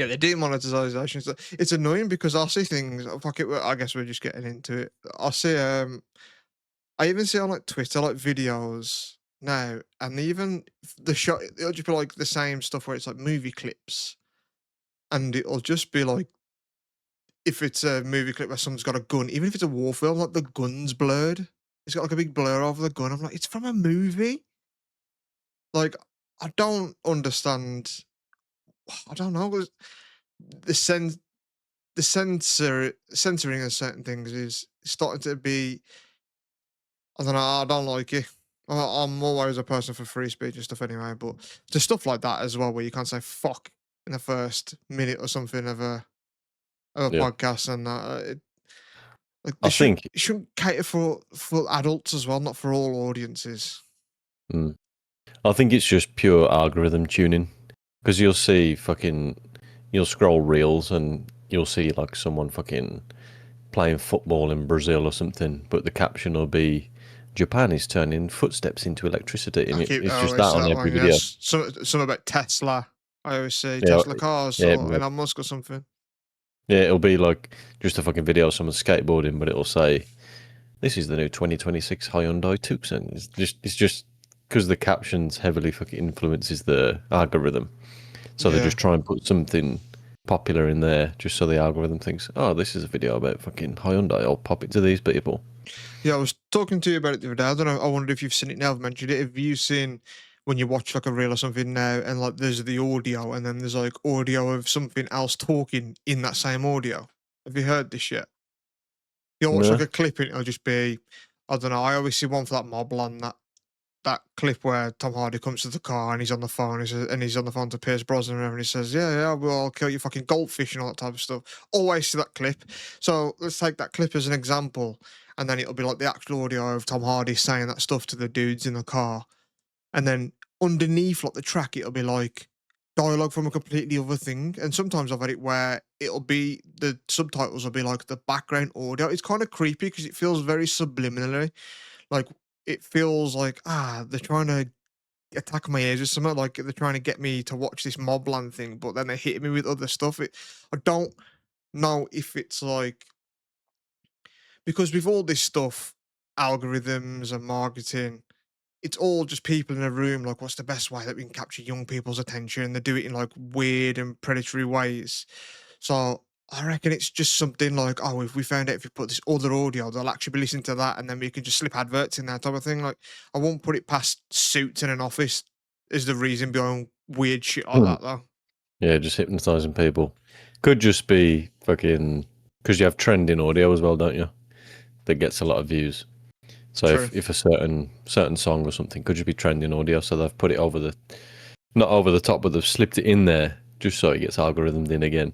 Yeah, the demonetization. It's annoying because I see things. Fuck it. I guess we're just getting into it. I see. I even see on like Twitter like videos now, and even the shot. It'll just be like the same stuff where it's like movie clips, and it'll just be like if it's a movie clip where someone's got a gun, even if it's a war film, like the gun's blurred. It's got like a big blur over the gun. I'm like, it's from a movie. Like, I don't understand. I don't know. The sen the censoring of certain things is starting to be. I don't know. I don't like it. I'm always a person for free speech and stuff anyway, but just stuff like that as well, where you can't say fuck in the first minute or something of a Yeah. podcast, and like I think it shouldn't cater for adults as well, not for all audiences. mm, I think it's just pure algorithm tuning because you'll scroll reels and you'll see like someone fucking playing football in Brazil or something, but the caption will be Japan is turning footsteps into electricity, and I it's just always that see on that every one. video. Yes, some about Tesla. I always see Yeah, Tesla cars yeah, or Elon Musk or something. yeah. It'll be like just a fucking video of someone skateboarding, but it'll say this is the new 2026 Hyundai Tucson. It's just because the captions heavily fucking influences the algorithm. So they Yeah. just try and put something popular in there just so the algorithm thinks, oh, this is a video about fucking Hyundai. I'll pop it to these people. Yeah, I was talking to you about it the other day. I don't know. I wondered if you've seen it now. I've mentioned it. Have you seen when you watch like a reel or something now, and like there's the audio, and then there's like audio of something else talking in that same audio? Have you heard this yet? You'll watch like No? a clip, and it'll just be, I don't know. I always see one for that mob on that clip where Tom Hardy comes to the car and he's on the phone. And he's on the phone to Pierce Brosnan, and he says, "Yeah, yeah, we'll kill you, fucking goldfish and all that type of stuff." Always see that clip. So let's take that clip as an example, and then it'll be like the actual audio of Tom Hardy saying that stuff to the dudes in the car, and then underneath like the track, it'll be like dialogue from a completely other thing. And sometimes I've had it where it'll be the subtitles will be like the background audio. It's kind of creepy because it feels very subliminally. Like it feels like they're trying to attack my ears or something. Like they're trying to get me to watch this Mobland thing, but then they hit me with other stuff. I don't know if it's like because with all this stuff, algorithms and marketing, it's all just people in a room. Like, what's the best way that we can capture young people's attention? They do it in like weird and predatory ways. So I reckon it's just something like, oh, if we found out if we put this other audio, they'll actually be listening to that, and then we can just slip adverts in there, type of thing. Like, I won't put it past suits in an office is the reason behind weird shit like Hmm. that, though. Yeah, just hypnotizing people. Could just be fucking because you have trending audio as well, don't you? That gets a lot of views. So True. if a certain song or something could just be trending audio, so they've put it over the not over the top, but they've slipped it in there just so it gets algorithmed in again.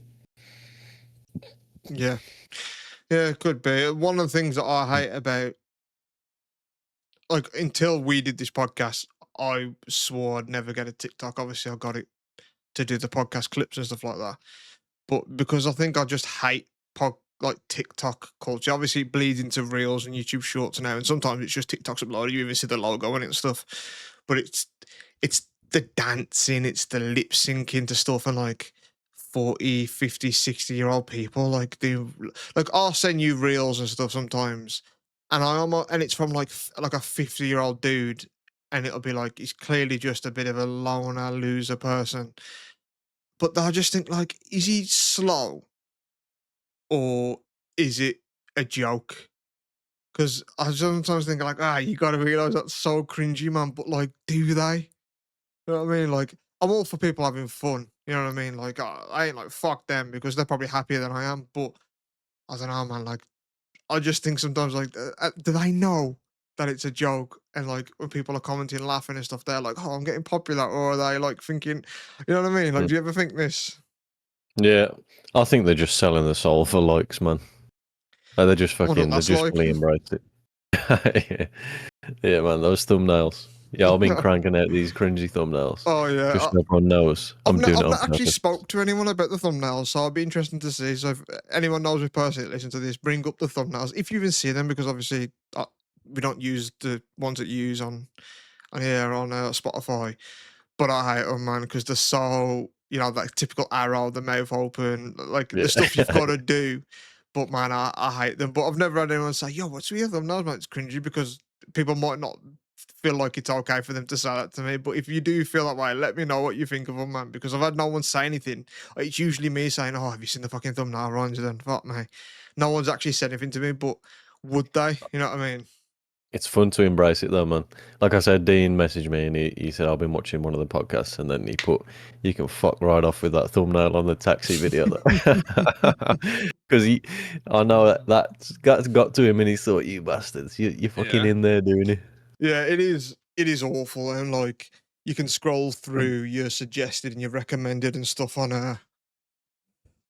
Yeah. Yeah, it could be. One of the things that I hate about, like, until we did this podcast, I swore I'd never get a TikTok. Obviously, I got it to do the podcast clips and stuff like that. But because I think I just hate like TikTok culture. Obviously, it bleeds into Reels and YouTube Shorts now, and sometimes it's just TikTok's uploaded. You even see the logo in it and stuff. But it's the dancing, it's the lip syncing to stuff, and like 40, 50, 60-year-old people like I'll send you reels and stuff sometimes, and I almost and it's from like a 50-year-old dude, and it'll be like he's clearly just a bit of a loner loser person, but I just think like, is he slow or is it a joke? Because I sometimes think like, you gotta realize that's so cringy, man. But like, do they? You know what I mean? Like, I'm all for people having fun. You know what I mean? Like, I ain't like fuck them because they're probably happier than I am. But I don't know, man. Like, I just think sometimes like, do they know that it's a joke? And like, when people are commenting, laughing and stuff, they're like, "Oh, I'm getting popular," or are they like thinking, you know what I mean? Like, Mm. do you ever think this? Yeah, I think they're just selling the soul for likes, man. Like, I wonder what they that's just like. fully embraced it. Yeah. Yeah, man, those thumbnails. Yeah, I've been cranking out these cringy thumbnails Oh just yeah, so everyone knows I'm doing it I've on not actually purpose. spoke to anyone about the thumbnails, so I'd be interested to see. So if anyone knows me personally, that listen to this, bring up the thumbnails if you even see them, because obviously we don't use the ones that you use on here on Spotify. But I hate them, man, because they're so you know, that typical arrow, the mouth open, like the Yeah. stuff you've got to do. But man, I hate them. But I've never had anyone say, "Yo, what's with your thumbnails, man?" It's cringy because people might not feel like it's okay for them to say that to me. But if you do feel that way, let me know what you think of them, man. Because I've had no one say anything. It's usually me saying, "Oh, have you seen the fucking thumbnail, Ryan?" Then fuck me. No one's actually said anything to me, but would they? You know what I mean? It's fun to embrace it though, man. Like I said, Dean messaged me and he said I've been watching one of the podcasts, and then he put, "You can fuck right off with that thumbnail on the taxi video," because he, I know that's got to him, and he thought, "You bastards, you're fucking Yeah. in there doing it." Yeah, it is. It is awful, and like you can scroll through your suggested and your recommended and stuff on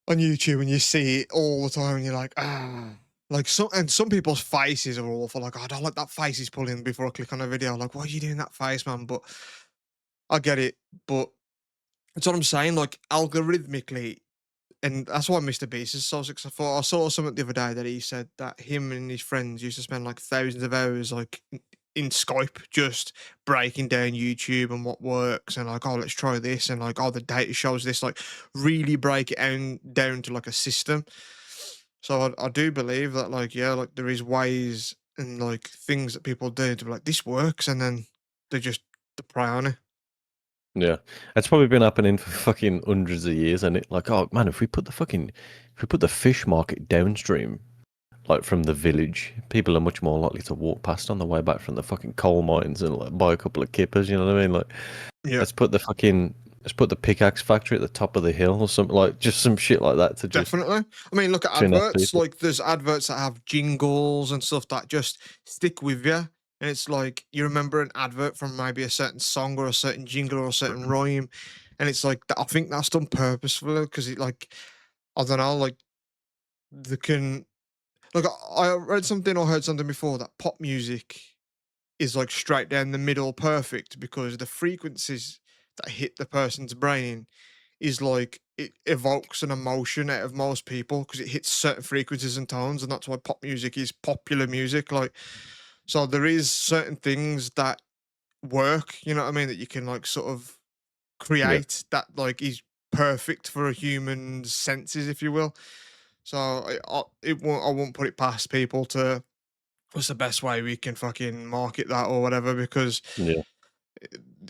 YouTube, and you see it all the time, and you're like, ah. Like some people's faces are awful. Like, "Oh, I don't like that face he's pulling before I click on a video. Like, why are you doing that face, man? But I get it. But that's what I'm saying. Like, algorithmically, and that's why Mr. Beast is so successful. I saw something the other day that he said that him and his friends used to spend like thousands of hours like in Skype just breaking down YouTube and what works and like, oh, let's try this and like, oh, the data shows this, like really break it down to like a system. So I do believe that like, yeah, like there is ways and like things that people do to be like, this works, and then they just they prey on it. Yeah, it's probably been happening for fucking hundreds of years, and it like, oh man, if we put the fish market downstream, like from the village, people are much more likely to walk past on the way back from the fucking coal mines and like buy a couple of kippers. You know what I mean? Like, Yeah. let's put the pickaxe factory at the top of the hill or something, like just some shit like that to just Definitely. I mean, look at turn off adverts. people. Like, there's adverts that have jingles and stuff that just stick with you. And it's like you remember an advert from maybe a certain song or a certain jingle or a certain rhyme. And it's like that. I think that's done purposefully because it, like, I don't know, like, they can. Like, I read something or heard something before that pop music is like straight down the middle perfect because the frequencies that hit the person's brain is like it evokes an emotion out of most people because it hits certain frequencies and tones, and that's why pop music is popular music. Like, so there is certain things that work, you know what I mean, that you can like sort of Yeah, create that like is perfect for a human's senses, if you will. So I won't put it past people to what's the best way we can fucking market that or whatever because yeah,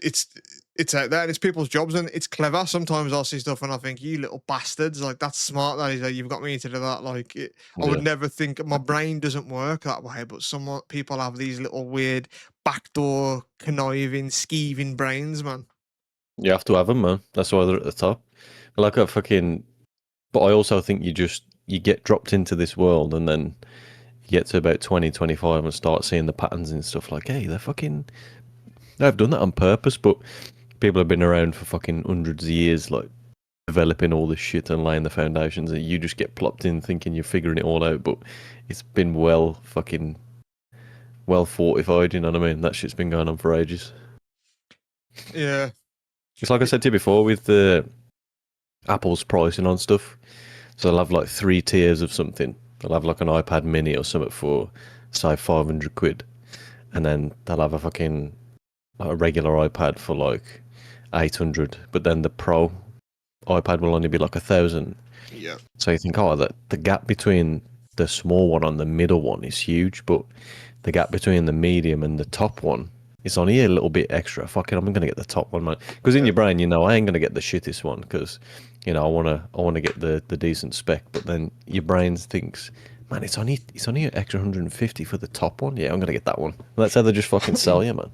it's it's out there and it's people's jobs and it's clever. Sometimes I'll see stuff and I think, you little bastards, like that's smart. That is, like, you've got me to do that. Like, I would yeah. never think my brain doesn't work that way, but some people have these little weird backdoor conniving, skeeving brains, man. You have to have them, man. That's why they're at the top. Like a fucking. But I also think you get dropped into this world, and then you get to about 20, 25, and start seeing the patterns and stuff. Like, hey, they've done that on purpose, but people have been around for fucking hundreds of years, like developing all this shit and laying the foundations, and you just get plopped in thinking you're figuring it all out, but it's been well fortified. You know what I mean? That shit's been going on for ages. Yeah, It's like I y- said to you before with the Apple's pricing on stuff. So they'll have like three tiers of something. They'll have like an iPad mini or something for say 500 quid, and then they'll have a fucking like a regular iPad for like 800. But then the Pro iPad will only be like 1,000. yeah, So you think, oh, the gap between the small one and the middle one is huge, but the gap between the medium and the top one is only a little bit extra. Fuck it, I'm gonna get the top one, man. Because in yeah. your brain, you know, I ain't gonna get the shittest one because, you know, I wanna get the decent spec. But then your brain thinks, man, it's only an extra 150 for the top one. Yeah, I'm gonna get that one. And that's how they just fucking sell you, man.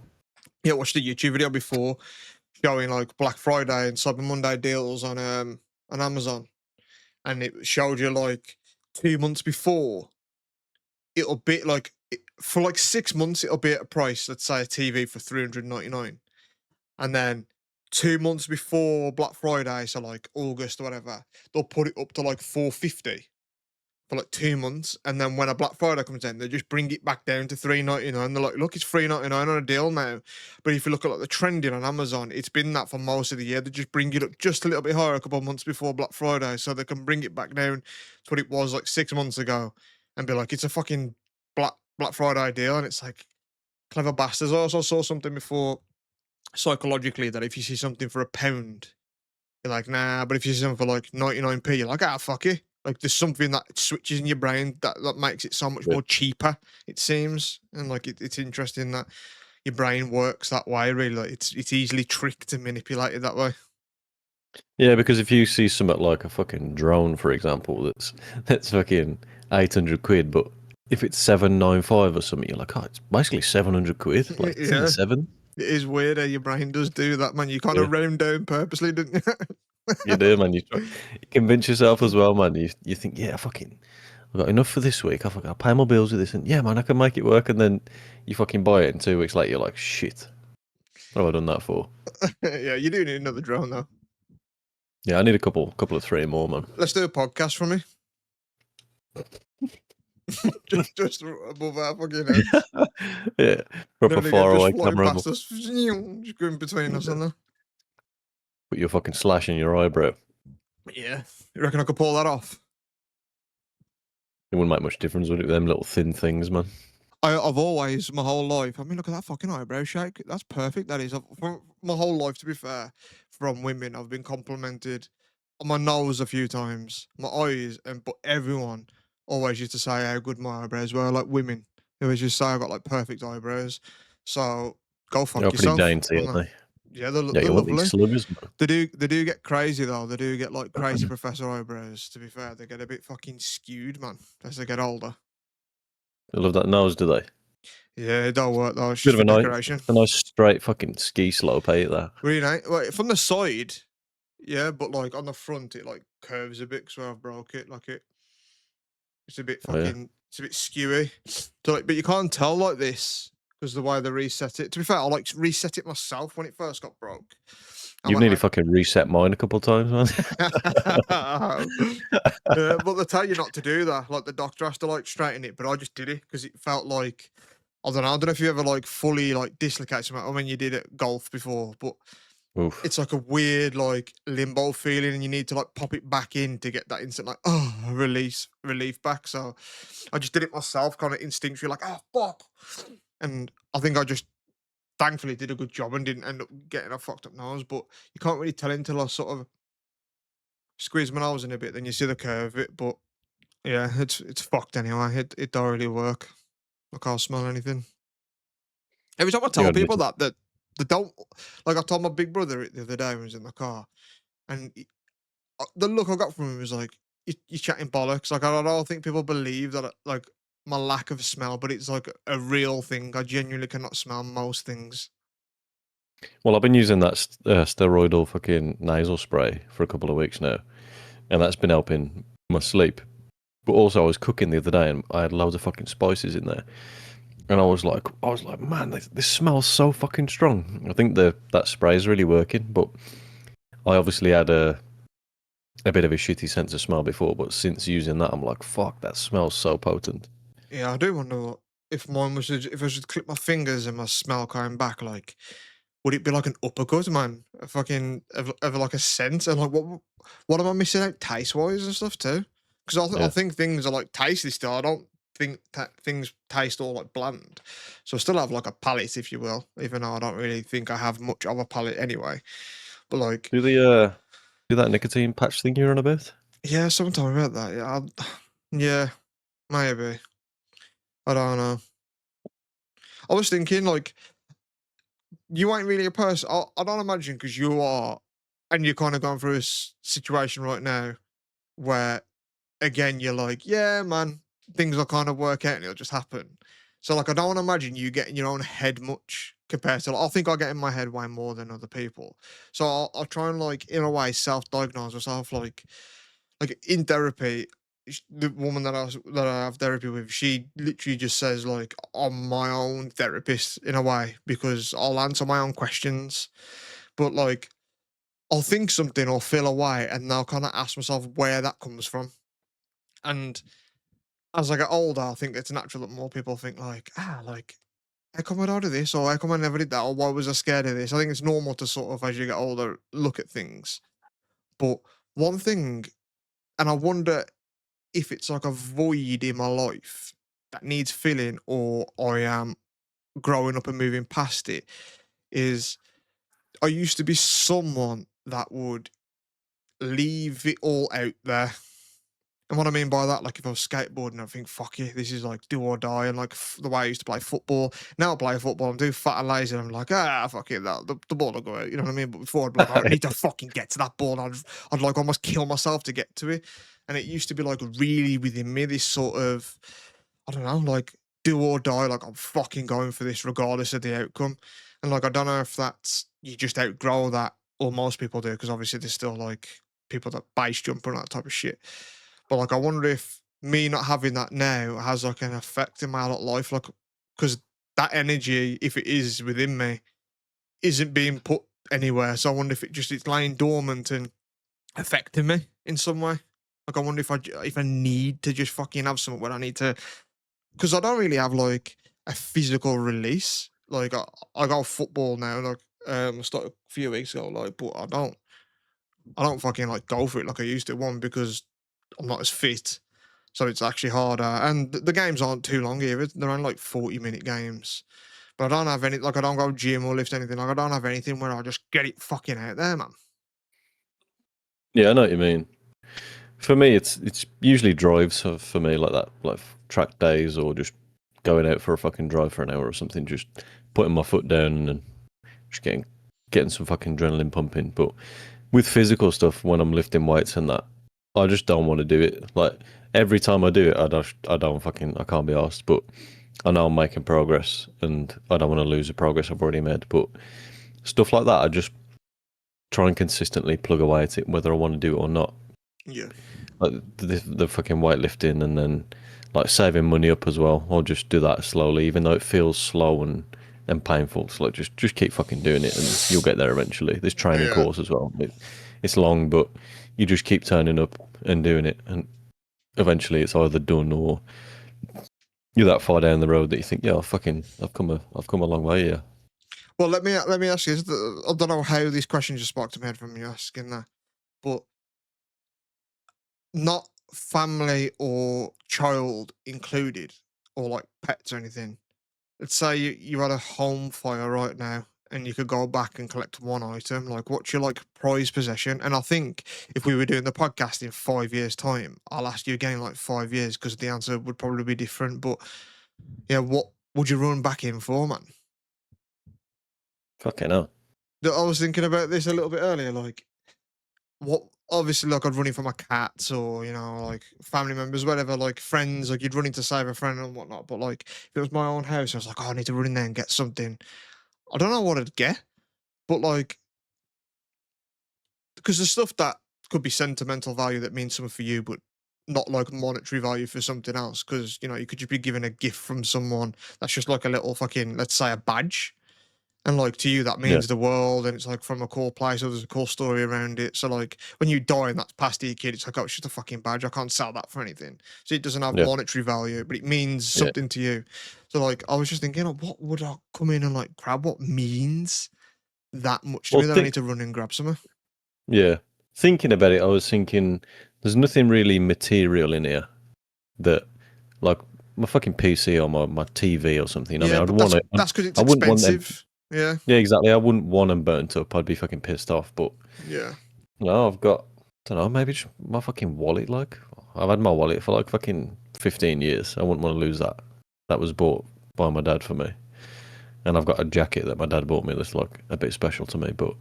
Yeah, I watched a YouTube video before showing like Black Friday and Cyber Monday deals on Amazon, and it showed you like 2 months before it'll be like for like 6 months it'll be at a price. Let's say a TV for 399, and then 2 months before Black Friday, so like August or whatever, they'll put it up to like 450 for like 2 months, and then when a Black Friday comes in, they just bring it back down to 399. They're like, look, it's 399 on a deal now. But if you look at like the trending on Amazon, it's been that for most of the year. They just bring it up just a little bit higher a couple of months before Black Friday, so they can bring it back down to what it was like 6 months ago, and be like, it's a fucking Black Friday deal, and it's like clever bastards. I also saw something before psychologically that if you see something for a pound You're like, nah. But if you see them for like 99p, you're like, ah, fuck it. Like there's something that switches in your brain that makes it so much Yeah. more cheaper. It seems, and like it's interesting that your brain works that way. Really, like it's easily tricked and manipulated that way. Yeah, because if you see something like a fucking drone, for example, that's fucking 800 quid, but if it's 795 or something, you're like, oh, it's basically 700 quid. Like it's in the Yeah, seven. it is weird how your brain does do that, man. You kind Yeah, of round down purposely, didn't you? you do, man. You convince yourself as well, man. You think, yeah, fucking, I've got enough for this week. I'll pay my bills with this, and yeah, man, I can make it work. And then you fucking buy it, and 2 weeks later, you're like, shit, what have I done that for? Yeah, you do need another drone though. Yeah, I need a couple of three more, man. Let's do a podcast for me. just above our fucking heads. Yeah, Now proper and again, far just away flying camera angle. past us, just going between us and that. Put your fucking slash in your eyebrow. Yeah, you reckon I could pull that off? It wouldn't make much difference, would it? Them little thin things, man. I've always, my whole life, I mean, look at that fucking eyebrow shake. That's perfect. That is. For my whole life, to be fair, from women, I've been complimented on my nose a few times, my eyes, but everyone always used to say how good my eyebrows were. Like women, they always just say I got like perfect eyebrows. So go fuck They're pretty yourself dainty, on aren't that. they? Yeah, they're, Yeah, they're you want these lovely. sluggers, man. They do get crazy though. They do get like crazy professor eyebrows. To be fair, they get a bit fucking skewed, man, as they get older. They love that nose, do they? Yeah, it don't work though. It's Bit just of for a nice, decoration. a nice straight fucking ski slope, ain't that? Really nice. Well, from the side, yeah, but like on the front, it like curves a bit because where I've broke it. Like it's a bit Oh yeah. fucking, it's a bit skewy. So like, but you can't tell like this because the way they reset it. To be fair, I like reset it myself when it first got broke. I You've went nearly like, fucking reset mine a couple of times, man. yeah, but they tell you not to do that. Like the doctor has to like straighten it, but I just did it because it felt like I don't know. I don't know if you ever like fully like dislocate something. I mean, you did it golf before, but Oof. it's like a weird like limbo feeling, and you need to like pop it back in to get that instant like relief back. So I just did it myself, kind of instinctually, like oh fuck, and I think I just thankfully did a good job and didn't end up getting a fucked up nose. But you can't really tell until I sort of squeeze my nose in a bit, then you see the curve of it. But yeah, it's fucked anyway. It don't really work. I can't smell anything. Every time I You tell admit people it. that they don't like, I told my big brother it the other day when he was in the car, and the look I got from him was like, You're chatting bollocks." Like I don't think people believe that like my lack of smell, but it's like a real thing. I genuinely cannot smell most things. Well, I've been using that steroidal fucking nasal spray for a couple of weeks now, and that's been helping my sleep. But also, I was cooking the other day, and I had loads of fucking spices in there, and I was like, man, this smells so fucking strong. I think that spray is really working, but I obviously had a bit of a shitty sense of smell before, but since using that, I'm like, fuck, that smells so potent. Yeah, I do wonder if mine was if I should clip my fingers and my smell coming back, like would it be like an uppercut, man? A fucking of like a scent, and like what am I missing out taste wise and stuff too? Because I Yeah. think things are like tasty still. I don't think things taste all like bland, so I still have like a palate, if you will, even though I don't really think I have much of a palate anyway. But like, Do the do that nicotine patch thing you're on about? yeah, sometime about that. Yeah, yeah, maybe. I don't know. I was thinking like you ain't really a person. I don't imagine because you are, and you're kind of going through a situation right now where, again, you're like, yeah, man, things will kind of work out and it'll just happen. So, like, I don't want to imagine you get in your own head much compared to, like, I think I get in my head way more than other people. So, I'll try and, like, in a way, self diagnose myself. Like in therapy, the woman that I have therapy with, she literally just says like I'm my own therapist in a way because I'll answer my own questions, but like I'll think something or feel a way, and I'll kind of ask myself where that comes from. And as I get older, I think it's natural that more people think like how come I don't do this, or how come I never did that, or why was I scared of this? I think it's normal to sort of as you get older look at things. But one thing, and I wonder if it's like a void in my life that needs filling or I am growing up and moving past it, is I used to be someone that would leave it all out there. And what I mean by that, like if I was skateboarding, I think, fuck it, this is like do or die. And like the way I used to play football, now I play football, I'm doing fat and lazy, and I'm like, fuck it, the ball will go out. You know what I mean? But before I'd be like, I need to fucking get to that ball. And I'd like almost kill myself to get to it. And it used to be like really within me, this sort of, I don't know, like do or die. Like I'm fucking going for this regardless of the outcome. And like, I don't know if that's, you just outgrow that, or most people do, because obviously there's still like people that base jump and that type of shit. But like, I wonder if me not having that now has like an effect in my adult life, like because that energy, if it is within me, isn't being put anywhere. So I wonder if it's lying dormant and affecting me in some way. Like I wonder if I need to just fucking have something where I need to, because I don't really have like a physical release. Like I go football now, like I started a few weeks ago, like, but I don't fucking like go for it like I used to. One, because I'm not as fit, so it's actually harder. And the games aren't too long either. They're only like 40-minute games. But I don't have any, like I don't go gym or lift anything. Like I don't have anything where I just get it fucking out there, man. Yeah, I know what you mean. For me, it's usually drives for me like that, like track days or just going out for a fucking drive for an hour or something. Just putting my foot down and just getting some fucking adrenaline pumping. But with physical stuff, when I'm lifting weights and that, I just don't want to do it. Like every time I do it, I can't be asked. But I know I'm making progress, and I don't want to lose the progress I've already made. But stuff like that, I just try and consistently plug away at it, whether I want to do it or not. Yeah. Like the fucking weightlifting, and then like saving money up as well. I'll just do that slowly, even though it feels slow and painful. So like just keep fucking doing it, and you'll get there eventually. This training Yeah. course as well. It's long, but you just keep turning up and doing it, and eventually it's either done or you're that far down the road that you think, yeah, I've come a long way here. Well, let me ask you. I don't know how these questions just sparked in my head from you asking that, but not family or child included, or like pets or anything. Let's say you had a home fire right now and you could go back and collect one item. Like, what's your like prized possession? And I think if we were doing the podcast in 5 years' time, I'll ask you again in like 5 years because the answer would probably be different. But yeah, what would you run back in for, man? Fucking hell. I was thinking about this a little bit earlier. Like, what? Obviously, like I'd run in for my cats or like family members, whatever, like friends. Like you'd run in to save a friend and whatnot. But like if it was my own house, I was like, oh, I need to run in there and get something. I don't know what I'd get, but like, because the stuff that could be sentimental value that means something for you, but not like monetary value for something else. Because you could just be given a gift from someone that's just like a little fucking, let's say, a badge, and like to you that Yeah, means the world, and it's like from a cool place, or there's a cool story around it. So like when you die and that's past to your kid, it's like, oh, it's just a fucking badge. I can't sell that for anything. So it doesn't have yeah, monetary value, but it means yeah. something to you. So like I was just thinking, oh, what would I come in and like grab? What means that much to Well, me that I need to run and grab something? yeah. Thinking about it, I was thinking there's nothing really material in here that, like my fucking PC or my TV or something. I mean, Yeah, I'd but want that's it. that's because it's I wouldn't want them. expensive. Yeah, Yeah, exactly. I wouldn't want them burnt up. I'd be fucking pissed off. But yeah, no, I've got, I don't know, maybe just my fucking wallet. Like I've had my wallet for like fucking 15 years. I wouldn't want to lose that. That was bought by my dad for me, and I've got a jacket that my dad bought me that's like a bit special to me. But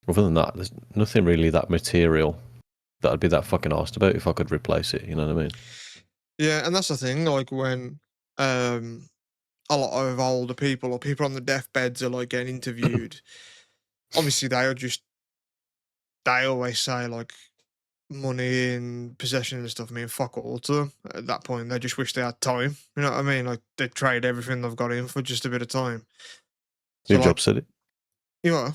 other than that, there's nothing really that material that I'd be that fucking asked about if I could replace it. You know what I mean? yeah. And that's the thing. Like when um a lot of older people or people on the deathbeds are like getting interviewed. Obviously, they always say like money and possession and stuff mean fuck all to them. At that point, they just wish they had time. You know what I mean? Like they trade everything they've got in for just a bit of time. So Steve like, Jobs said it. you know,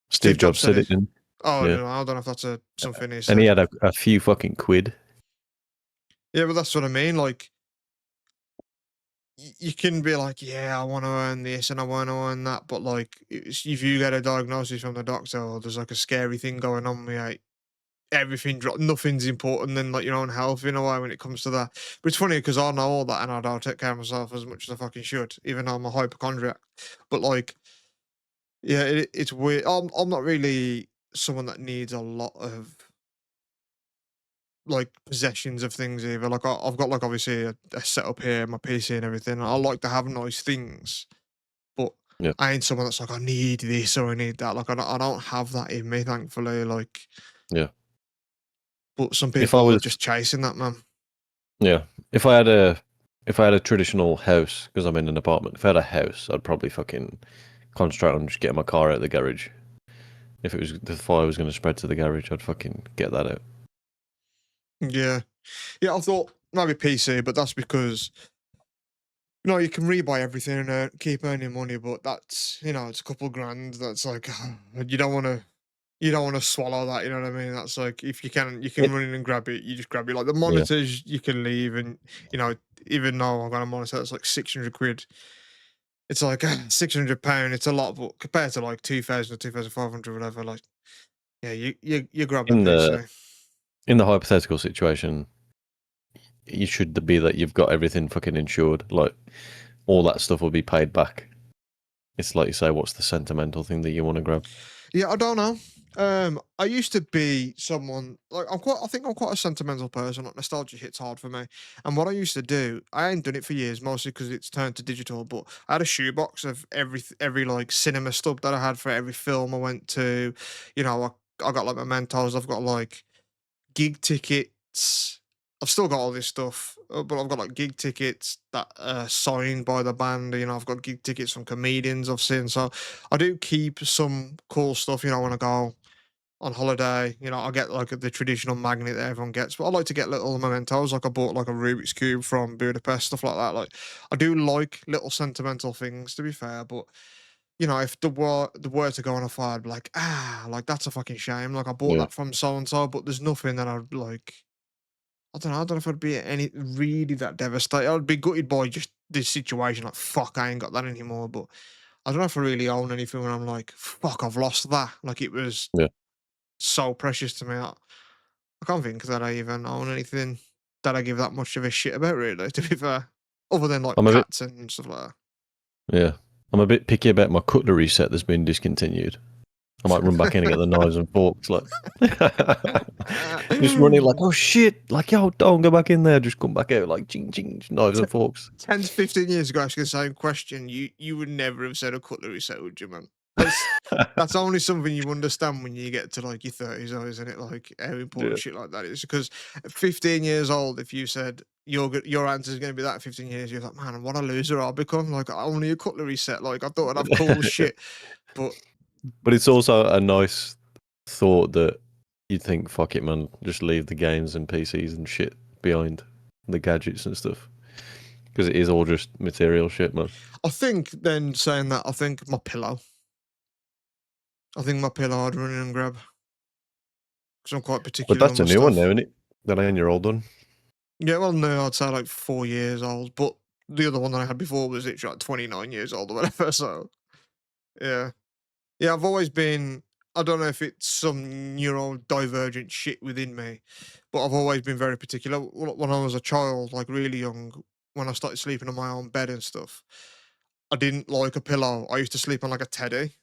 Steve Steve Jobs Jobs said said it. it, and Oh yeah, no, I don't know if that's a something he and he said. had a few fucking quid. Yeah, but that's what I mean. Like you can be like, yeah, I want to earn this and I want to earn that, but like, if you get a diagnosis from the doctor, or there's like a scary thing going on, mate, everything nothing's important than like your own health in a way when it comes to that. But it's funny because I know all that and I don't take care of myself as much as I fucking should, even though I'm a hypochondriac. But like, yeah, it's weird. I'm not really. someone that needs a lot of like possessions of things either. Like I've got like obviously a setup here, my PC and everything. I like to have nice things, but Yeah, I ain't someone that's like I need this or I need that. Like I don't have that in me, thankfully. Like, yeah. but some If I people are was, just chasing that, man. yeah, if I had a traditional house, because I'm in an apartment, if I had a house, I'd probably fucking concentrate on just getting my car out of the garage. If it was the fire was going to spread to the garage, I'd fucking get that out. Yeah, yeah. I thought maybe PC, but that's because you can rebuy everything and keep earning money. But that's it's a couple grand. That's like you don't want to. You don't want to swallow that, you know what I mean? That's like if you can It, run in and grab it, you just grab it. Like the yeah, monitors, you can leave, and even though I've got a monitor that's like 600 quid, it's like £600. It's a lot, but compared to like 2,000 or 2,500, whatever, like yeah, you grab the in the PC. in the hypothetical situation, you should be that you've got everything fucking insured. Like all that stuff will be paid back. It's like you say, what's the sentimental thing that you want to grab? Yeah, I don't know. I used to be someone like I think I'm quite a sentimental person. Like nostalgia hits hard for me. And what I used to do, I ain't done it for years, mostly because it's turned to digital. But I had a shoebox of every like cinema stuff that I had for every film I went to. I got like mementos. I've got like gig tickets. I've still got all this stuff, but I've got like gig tickets that are signed by the band. I've got gig tickets from comedians I've seen. So I do keep some cool stuff. When I go on holiday, I get like the traditional magnet that everyone gets, but I like to get little mementos. Like I bought like a Rubik's cube from Budapest, stuff like that. Like I do like little sentimental things, to be fair. But if the were to go on a fire, I'd be like that's a fucking shame. Like I bought Yeah, that from so and so, but there's nothing that I'd like. I don't know. I don't know if I'd be any really that devastated. I'd be gutted by just this situation. Like fuck, I ain't got that anymore. But I don't know if I really own anything when I'm like fuck, I've lost that. Like it was yeah. so precious to me. I can't think that I even own anything that I give that much of a shit about. Really, to be fair, other than like I'm a bit, cats and stuff like yeah. I'm a bit picky about my cutlery set that's been discontinued. I might run back in and get the knives and forks, like just run it like, that. oh shit, like yo, don't go back in there. Just come back out like ching ching, knives and forks. 10 to 15 years ago, asking the same question, you would never have said a cutlery set, would you, man? That's only something you understand when you get to like your 30s, though, isn't it? Like how Yeah. important shit like that is. Because at 15 years old, if you said your answer is going to be that at 15 years, you're like, man, what a loser I've become. Like only a cutlery set. Like I thought I'd have cool shit, but But it's also a nice thought that you'd think, fuck it, man, just leave the games and PCs and shit behind, the gadgets and stuff, because it is all just material shit, man. I think then saying that, I think my pillow. I think my pillow I'd run in and grab because I'm quite But particular with that's a my new one now, stuff. isn't it? That ain't your old one. Yeah, well, no, I'd say like 4 years old, but the other one that I had before was literally like 29 years old or whatever. So, yeah. Yeah, I've always been, I don't know if it's some neurodivergent shit within me, but I've always been very particular. When I was a child, like really young, when I started sleeping on my own bed and stuff, I didn't like a pillow. I used to sleep on like a teddy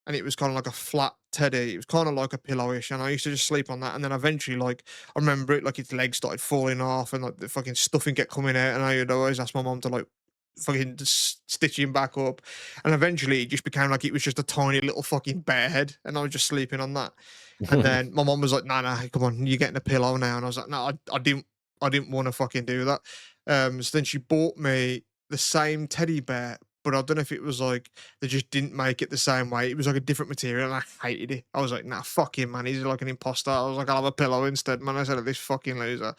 and it was kind of like a flat teddy. It was kind of like a pillowish, and I used to just sleep on that. And then eventually, like I remember it, like its legs started falling off, and like the fucking stuffing kept coming out. And I would always ask my mom to like fucking just stitch him back up. And eventually, it just became like it was just a tiny little fucking bed, and I was just sleeping on that. And then my mom was like, "Nah, nah, come on, you're getting a pillow now." And I was like, "No, I didn't want to fucking do that." So then she bought me the same teddy bear, but I don't know if it was like they just didn't make it the same way. It was like a different material, and I hated it. I was like, "Nah, fuck him, man. He's like an imposter." I was like, "I'll have a pillow instead, man." I said, "This fucking loser."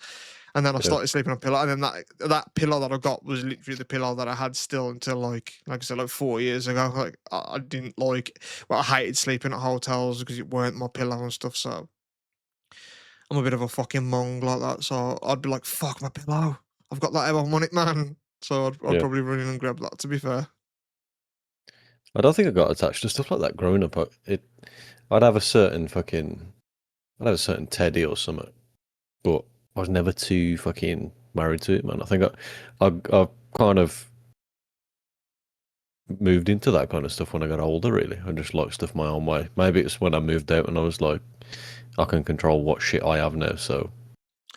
And then I Yeah, started sleeping on a pillow, and then that pillow that I got was literally the pillow that I had still until like I said, like 4 years ago. Like I didn't like, well, I hated sleeping at hotels because it weren't my pillow and stuff. So I'm a bit of a fucking mong like that. So I'd be like, "Fuck my pillow. I've got that ever on it, man." So I'd yeah. probably run in and grab that. To be fair. I don't think I got attached to stuff like that growing up. I'd have a certain fucking, I'd have a certain teddy or something, but I was never too fucking married to it, man. I think I kind of moved into that kind of stuff when I got older. Really, I just like stuff my own way. Maybe it's when I moved out and I was like, I can control what shit I have now, so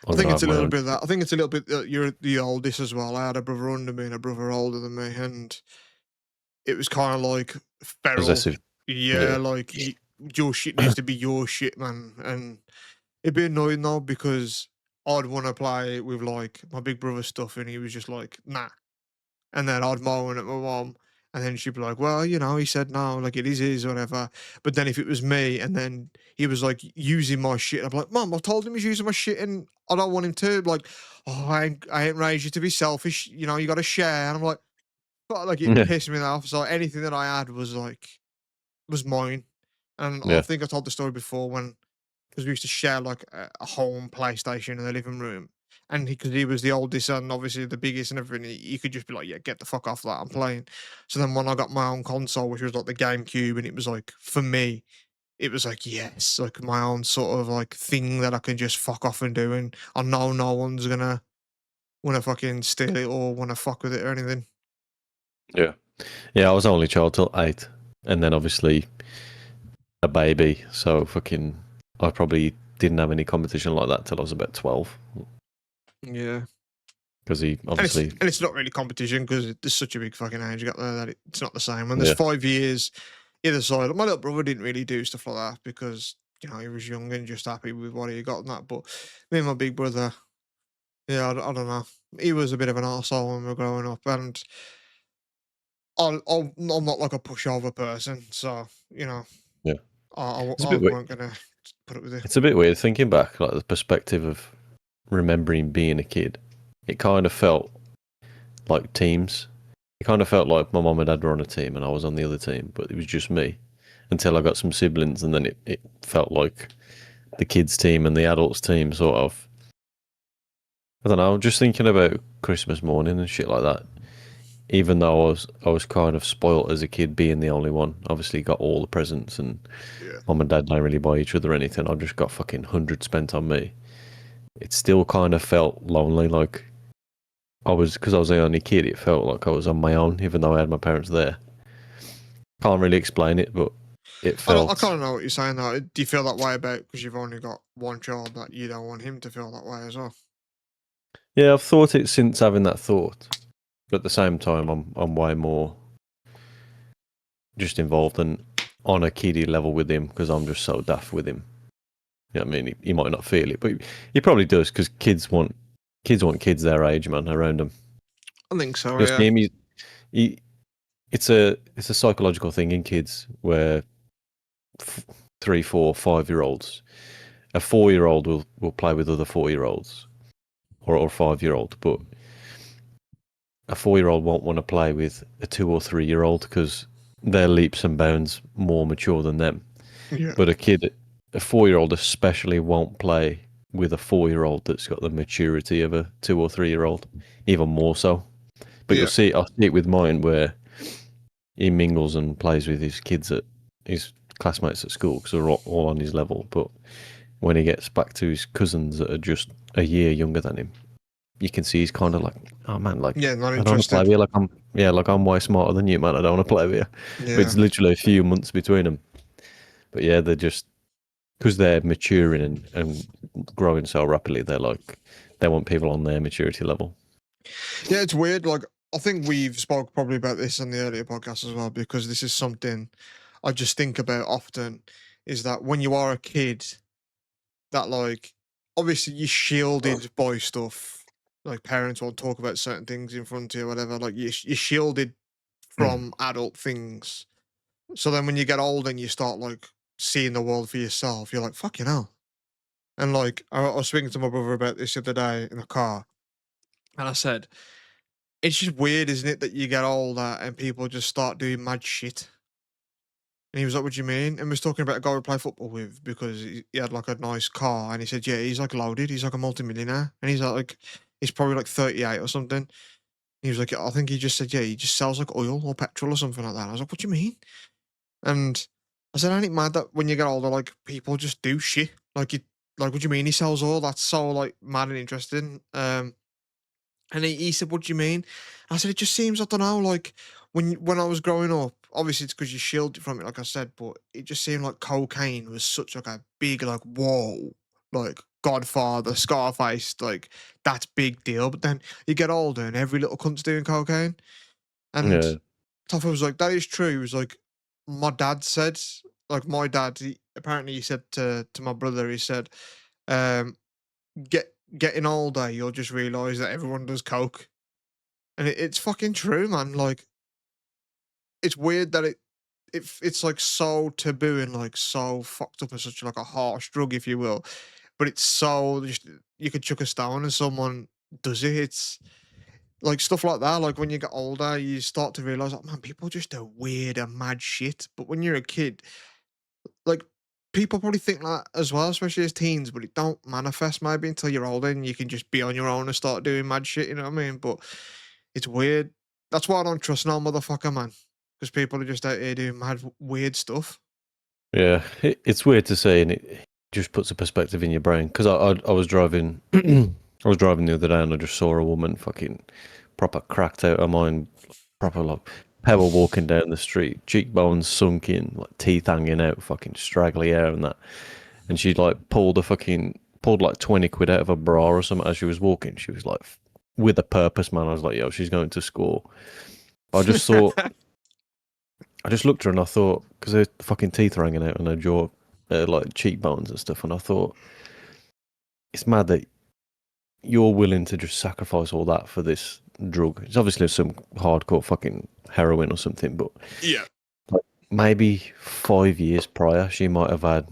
I I'm think gonna it's have a my little own. bit of that. I think it's a little bit that you're the oldest as well. I had a brother under me and a brother older than me, and it was kind of like feral. Possessive. Yeah, Yeah, like your shit needs to be your shit, man. And it'd be annoying though because I'd want to play with like my big brother stuff, and he was just like, nah. And then I'd moan at my mom, and then she'd be like, "Well, he said no, like it is his, whatever." But then if it was me, and then he was like using my shit, I'd be like, "Mom, I told him he's using my shit, and I don't want him to." Like, "Oh, I ain't raised you to be selfish. You got to share." And I'm like, but like it yeah, pissed me off. So anything that I had was mine. And I yeah, think I told the story before when because we used to share like a home PlayStation in the living room. And because he was the oldest and obviously the biggest and everything, he could just be like, "Yeah, get the fuck off that. I'm playing." So then when I got my own console, which was like the GameCube, and it was like for me, it was like yes, like my own sort of like thing that I can just fuck off and do, and I know no one's gonna wanna fucking steal it or wanna fuck with it or anything. yeah. Yeah, I was only child till 8, and then obviously a baby. So fucking, I probably didn't have any competition like that till I was about 12, Yeah. because he And it's obviously, and it's not really competition because there's such a big fucking age gap there that it's not the same. When there's yeah, 5 years either side, my little brother didn't really do stuff like that because he was young and just happy with what he got and that. But me and my big brother, yeah, I don't know. He was a bit of an arsehole when we were growing up, and I'm not like a pushover person, so yeah. It's a I bit weird. weren't gonna put up with it. It's a bit weird thinking back, like the perspective of remembering being a kid. It kind of felt like teams. It kind of felt like my mum and dad were on a team and I was on the other team, but it was just me until I got some siblings, and then it felt like the kids' team and the adults' team, sort of. I don't know, just thinking about Christmas morning and shit like that. Even though I was kind of spoilt as a kid, being the only one. Obviously, got all the presents, and Yeah, mum and dad don't really buy each other anything. I just got fucking hundreds spent on me. It still kind of felt lonely, like because I was the only kid. It felt like I was on my own, even though I had my parents there. Can't really explain it, but it I felt. kind of know what you're saying though. Do you feel that way about because you've only got one child that you don't want him to feel that way as well? Yeah, I've thought it since having that thought, but at the same time, I'm way more just involved and on a kiddie level with him because I'm just so daft with him. You know what I mean? He might not feel it, but he probably does because kids their age, man, around them. I think so. You'll Yeah. see him. He it's a psychological thing in kids where 3, 4, 5-year-olds, a 4-year-old will play with other 4-year-olds or 5-year-old, but a 4-year-old won't want to play with a 2 or 3-year-old because they're leaps and bounds more mature than them. Yeah. But a 4-year-old especially won't play with a 4-year-old that's got the maturity of a 2 or 3-year-old, even more so. But Yeah. I'll see it with mine where he mingles and plays with his kids at his classmates at school because they're all on his level. But when he gets back to his cousins that are just a year younger than him, you can see he's kind of like, oh man, like Yeah. Not I don't want to play interested. with you. Like I'm way smarter than you, man. I don't want to play with you. But Yeah. it's literally a few months between them. But yeah, they're just because they're maturing and growing so rapidly. They want people on their maturity level. Yeah. It's weird. Like I think we've spoke probably about this on the earlier podcast as well because this is something I just think about often. Is that when you are a kid, that like obviously you're shielded by stuff. Like parents won't talk about certain things in front of you, whatever. Like you're shielded from adult things. So then when you get old and you start like seeing the world for yourself, you're like, fucking hell. And like I was speaking to my brother about this the other day in the car, and I said, it's just weird, isn't it, that you get older and people just start doing mad shit. And he was like, "What do you mean?" And we was talking about a guy we play football with because he had like a nice car, and he said, "Yeah, he's like loaded. He's like a multimillionaire, and he's probably like 38 or something." He was like, "I think he just said, yeah, he just sells like oil or petrol or something like that." And I was like, "What do you mean?" And I said, "Ain't it mad that when you get older, like people just do shit? Like, what do you mean he sells oil? That's so like mad and interesting." And he said, "What do you mean?" I said, "It just seems, I don't know, like when I was growing up, obviously it's because you shielded from it, like I said, but it just seemed like cocaine was such like a big like whoa, like Godfather, Scarface, like that's big deal. But then you get older and every little cunt's doing cocaine, and Yeah. Topher was like, "That is true." He was like, "My dad said, like my dad, apparently he said to my brother, he said, um, getting older, you'll just realize that everyone does coke." And it's fucking true, man. Like, it's weird that it's like so taboo and like so fucked up and such like a harsh drug, if you will. But it's so just you could chuck a stone and someone does it. It's like stuff like that. Like when you get older, you start to realize, like, man, people just do weird and mad shit. But when you're a kid, like people probably think that as well, especially as teens, but it don't manifest maybe until you're older and you can just be on your own and start doing mad shit, you know what I mean? But it's weird. That's why I don't trust no motherfucker, man. Because people are just out here doing mad, weird stuff. Yeah, it's weird to say, and it just puts a perspective in your brain. Because I was driving, I was driving the other day, and I just saw a woman fucking proper cracked out of mind, proper like power walking down the street, cheekbones sunk in, like teeth hanging out, fucking straggly hair and that. And she like pulled like 20 quid out of her bra or something as she was walking. She was like with a purpose, man. I was like, yo, she's going to school. But I just thought I just looked at her and I thought, because her fucking teeth are hanging out on her jaw, like cheekbones and stuff, and I thought, it's mad that you're willing to just sacrifice all that for this drug. It's obviously some hardcore fucking heroin or something, but Yeah. like maybe 5 years prior, she might have had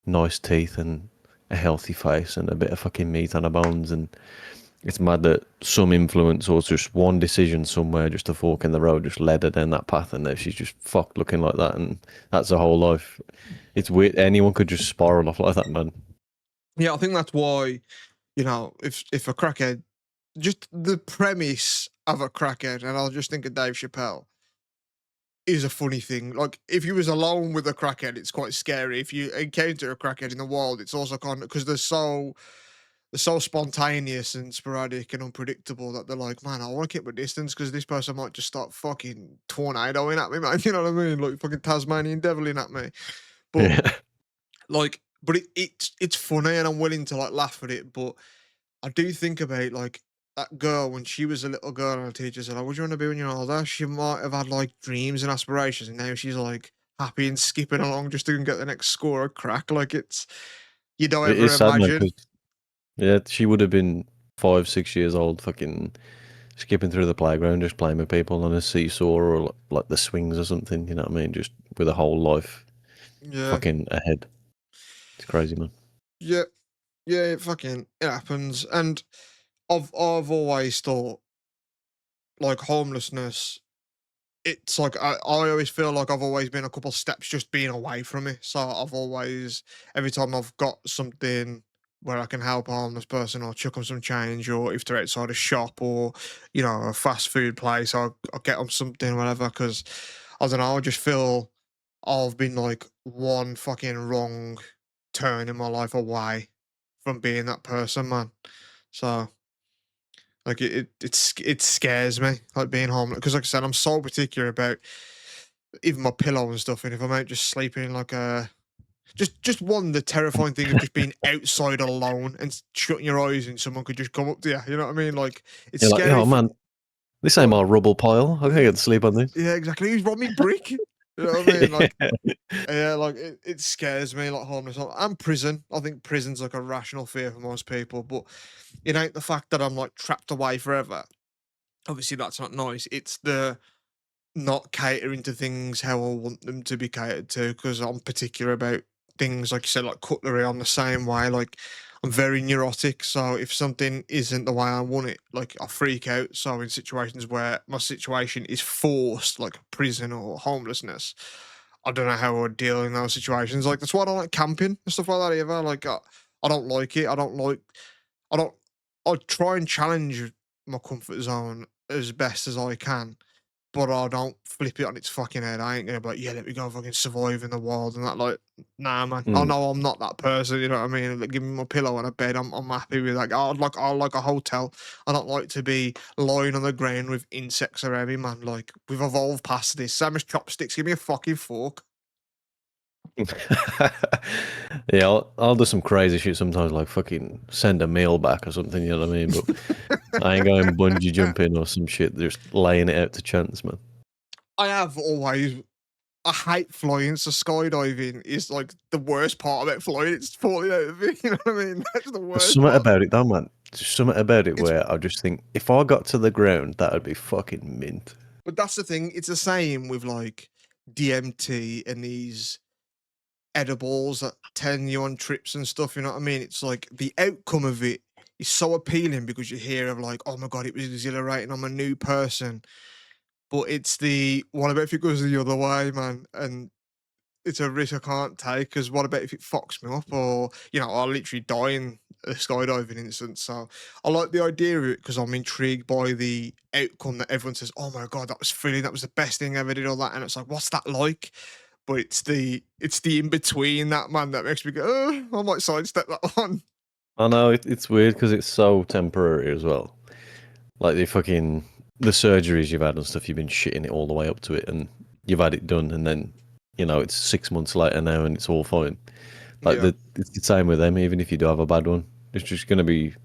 nice teeth and a healthy face and a bit of fucking meat on her bones. And it's mad that some influence or just one decision somewhere, just a fork in the road, just led her down that path, and now she's just fucked looking like that, and that's her whole life. It's weird. Anyone could just spiral off like that, man. Yeah, I think that's why, if a crackhead, just the premise of a crackhead, and I'll just think of Dave Chappelle, is a funny thing. Like, if you was alone with a crackhead, it's quite scary. If you encounter a crackhead in the wild, it's also kind of because they're so spontaneous and sporadic and unpredictable that they're like, man, I want to keep my distance because this person might just start fucking tornadoing at me, man. You know what I mean? Like fucking Tasmanian deviling at me. But Yeah, it's funny and I'm willing to like laugh at it. But I do think about like that girl when she was a little girl and her teacher said, "Oh, what do you want to be when you're older?" She might have had like dreams and aspirations, and now she's like happy and skipping along just to get the next score of crack. Like it's you don't it ever is sad, man. imagine. Because yeah, she would have been 5, 6 years old, fucking skipping through the playground, just playing with people on a seesaw or like the swings or something. You know what I mean? Just with a whole life Yeah, fucking ahead. It's crazy, man. yeah, yeah. It happens, and I've always thought like homelessness. It's like I always feel like I've always been a couple steps just being away from it. So I've always, every time I've got something where I can help a homeless person or chuck them some change, or if they're outside a shop or, a fast food place, I'll get them something, whatever. Because I don't know, I just feel I've been like one fucking wrong turn in my life away from being that person, man. So like it scares me, like being homeless, because like I said, I'm so particular about even my pillow and stuff. And if I'm out just sleeping in like a just one the terrifying thing of just being outside alone and shutting your eyes and someone could just come up to you. You know what I mean? Like it's You're like, scary. oh man, this ain't What? my rubble pile. I can't get to sleep on this. Yeah, exactly. Who's robbed me brick? You know what I mean? Like yeah, like it scares me like homeless and prison. I think prison's like a rational fear for most people, but it ain't the fact that I'm like trapped away forever. Obviously, that's not nice. It's the not catering to things how I want them to be catered to because I'm particular about things like you said, like cutlery. I'm the same way. Like I'm very neurotic, so if something isn't the way I want it, like I freak out. So in situations where my situation is forced, like prison or homelessness, I don't know how I would deal in those situations. Like that's why I don't like camping and stuff like that either. Like I don't like it. I don't. I try and challenge my comfort zone as best as I can, but I don't flip it on its fucking head. I ain't gonna be like, yeah, let me go fucking survive in the wild and that. Like, nah, man. I Mm. know I'm not that person. You know what I mean? Like, give me my pillow and a bed. I'm happy with that. I like a hotel. I don't like to be lying on the ground with insects around me, man. Like, we've evolved past this. Same as chopsticks. Give me a fucking fork. Yeah, I'll do some crazy shit sometimes, like fucking send a meal back or something. You know what I mean? But I ain't going bungee jumping or some shit. Just laying it out to chance, man. I have always. I hate flying, so skydiving is like the worst part about flying. It's falling out of it. You know what I mean? That's the There's worst something part. about it, though, man. There's something about it It's where I just think if I got to the ground, that would be fucking mint. But that's the thing. It's the same with like DMT and these edibles that turn you on trips and stuff. You know what I mean? It's like the outcome of it is so appealing because you hear of like, oh my god, it was exhilarating. I'm a new person. But it's the what about if it goes the other way, man? And it's a risk I can't take because what about if it fucks me up or I'll literally die in a skydiving instance. So I like the idea of it because I'm intrigued by the outcome that everyone says, oh my god, that was thrilling, that was the best thing I ever did, all that. And it's like, what's that like? But it's the in between that, man, that makes me go, oh, I might sidestep that one. I know it's weird because it's so temporary as well. Like the surgeries you've had and stuff, you've been shitting it all the way up to it, and you've had it done, and then it's 6 months later now, and it's all fine. Like Yeah. it's the same with them. Even if you do have a bad one, it's just going to be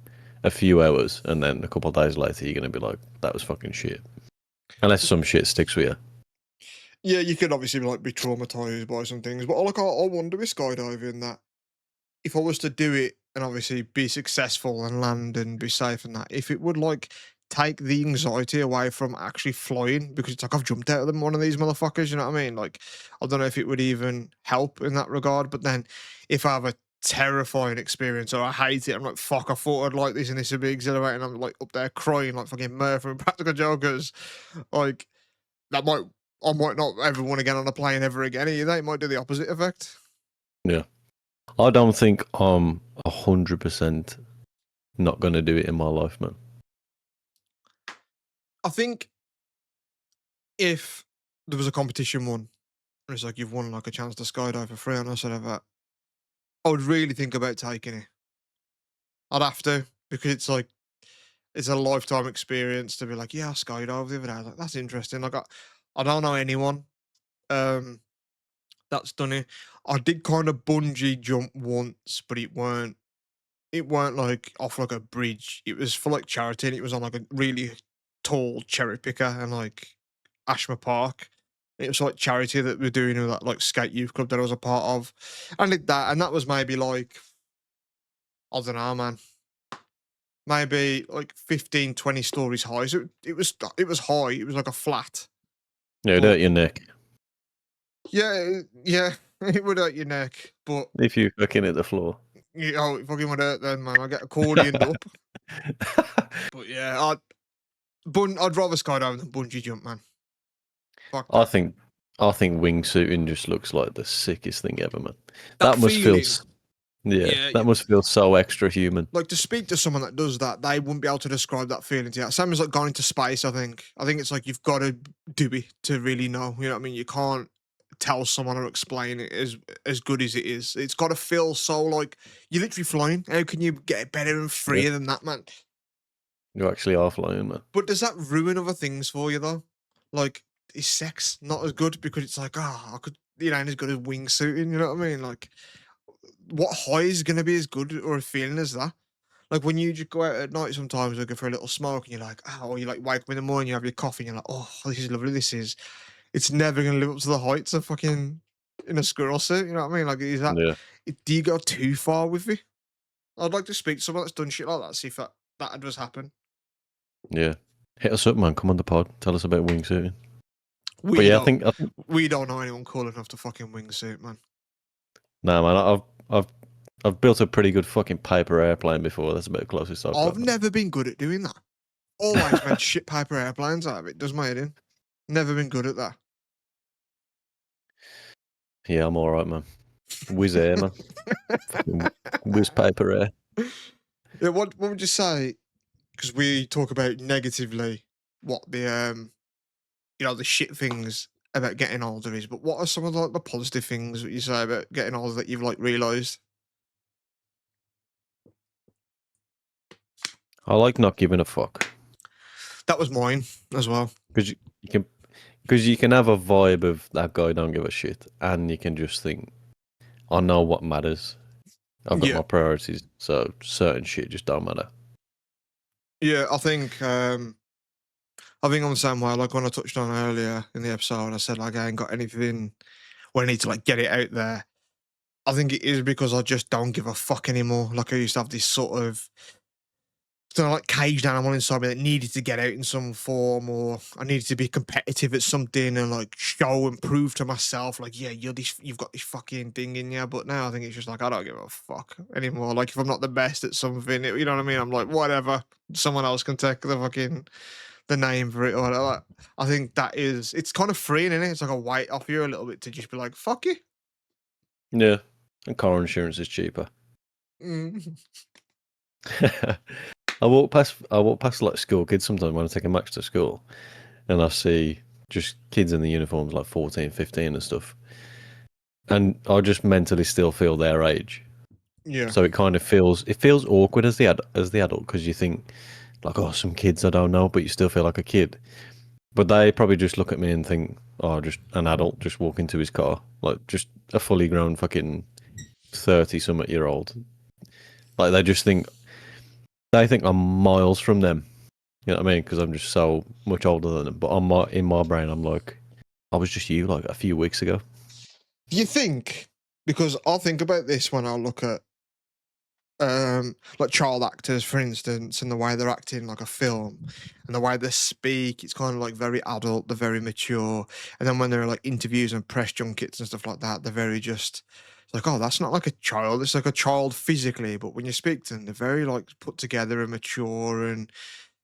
a few hours, and then a couple of days later, you're going to be like, "That was fucking shit." Unless some shit sticks with you. Yeah, you could obviously like be traumatized by some things, but I wonder with skydiving that if I was to do it and obviously be successful and land and be safe and that, if it would like take the anxiety away from actually flying because it's like I've jumped out of them one of these motherfuckers, you know what I mean? Like I don't know if it would even help in that regard. But then if I have a terrifying experience or I hate it, I'm like, fuck, I thought I'd like this and this would be exhilarating. I'm like up there crying like fucking Murph from Practical Jokers. Like that might I might not ever want to get on a plane ever again either. It might do the opposite effect. Yeah, I don't think I'm 100% not going to do it in my life, man. I think if there was a competition one, and it's like you've won like a chance to skydive for free on us or whatever, I would really think about taking it. I'd have to because it's like it's a lifetime experience to be like, yeah, I skydived the other day. I was like, that's interesting. Like I don't know anyone um that's done it. I did kind of bungee jump once, but it weren't like off like a bridge. It was for like charity and it was on like a really tall cherry picker and like Ashmer Park. It was like charity that we're doing with that like skate youth club that I was a part of. And did that, and that was maybe like I don't know, man. Maybe like 15, 20 stories high. So it was high. It was like a flat. Yeah, it But hurt your neck yeah, it would hurt your neck. But if you fucking hit the floor. it fucking would hurt then, man. I get accordioned up. But yeah, I'd rather skydive than bungee jump, man. Fuck I that. think I think wingsuiting just looks like the sickest thing ever, man. That That must feel feeling. yeah, Yeah, that must feel so extra human. like to speak to someone that does that, they wouldn't be able to describe that feeling to you. Same as like going into space. I think it's like you've got to do it to really know. You know what I mean? You can't tell someone or explain it as good as it is. It's got to feel so like you're literally flying. How can you get better and Yeah, freer than that, man? you actually are flying, man. But does that ruin other things for you though? Like, is sex not as good because it's like, I could, ain't as good as wingsuiting. You know what I mean? Like, what high is going to be as good or a feeling as that? Like when you just go out at night sometimes or go for a little smoke and you're like, oh, you like wake up in the morning, you have your coffee and you're like, oh, this is lovely. It's never going to live up to the heights of fucking in a squirrel suit. You know what I mean? Like, Yeah, do you go too far with it? I'd like to speak to someone that's done shit like that, see if that does happen. yeah. Hit us up, man. Come on the pod. Tell us about wingsuiting. But We yeah, don't, I think we don't know anyone cool enough to fucking wingsuit, man. nah, man. I've built a pretty good fucking paper airplane before. That's about the closest I've I've got, man. never been good at doing that. Always made shit paper airplanes out of it. Does my head in. Never been good at that. Yeah, I'm all right, man. Whiz air, man. Fucking whiz paper air. Yeah, what would you say? Because we talk about negatively what the the shit things about getting older is, but what are some of like the positive things that you say about getting older that you've like realized? I like not giving a fuck That was mine as well. because you can have a vibe of that guy don't give a shit, and you can just think, I know what matters. I've got Yeah. my priorities, so certain shit just don't matter. Yeah, I think I'm the same way. Like when I touched on earlier in the episode, I said like I ain't got anything where I need to like get it out there. I think it is because I just don't give a fuck anymore. Like I used to have this sort of like caged animal inside me that needed to get out in some form, or I needed to be competitive at something and like show and prove to myself, like, yeah, you've got this fucking thing in you. But now I think it's just like I don't give a fuck anymore. Like if I'm not the best at something, you know what I mean? I'm like, whatever. Someone else can take the name for it or whatever. Like, I think it's kind of freeing, isn't it? It's like a weight off you a little bit to just be like, fuck you. Yeah, and car insurance is cheaper. Mm. I walk past like school kids sometimes when I take a Max to school, and I see just kids in the uniforms like 14, 15 and stuff, and I just mentally still feel their age. Yeah. So it feels awkward as the adult because you think like, oh, some kids I don't know, but you still feel like a kid. But they probably just look at me and think, oh, just an adult just walking to his car, like just a fully grown fucking 30-something-year-old. Like they think I'm miles from them. You know what I mean? Because I'm just so much older than them. But in my brain, I'm like, I was just you like a few weeks ago. Do you think, because I'll think about this when I look at like child actors, for instance, and the way they're acting like a film and the way they speak, it's kind of like very adult, they're very mature. And then when there are like interviews and press junkets and stuff like that, they're very just it's like, oh, that's not like a child. It's like a child physically, but when you speak to them, they're very like put together and mature and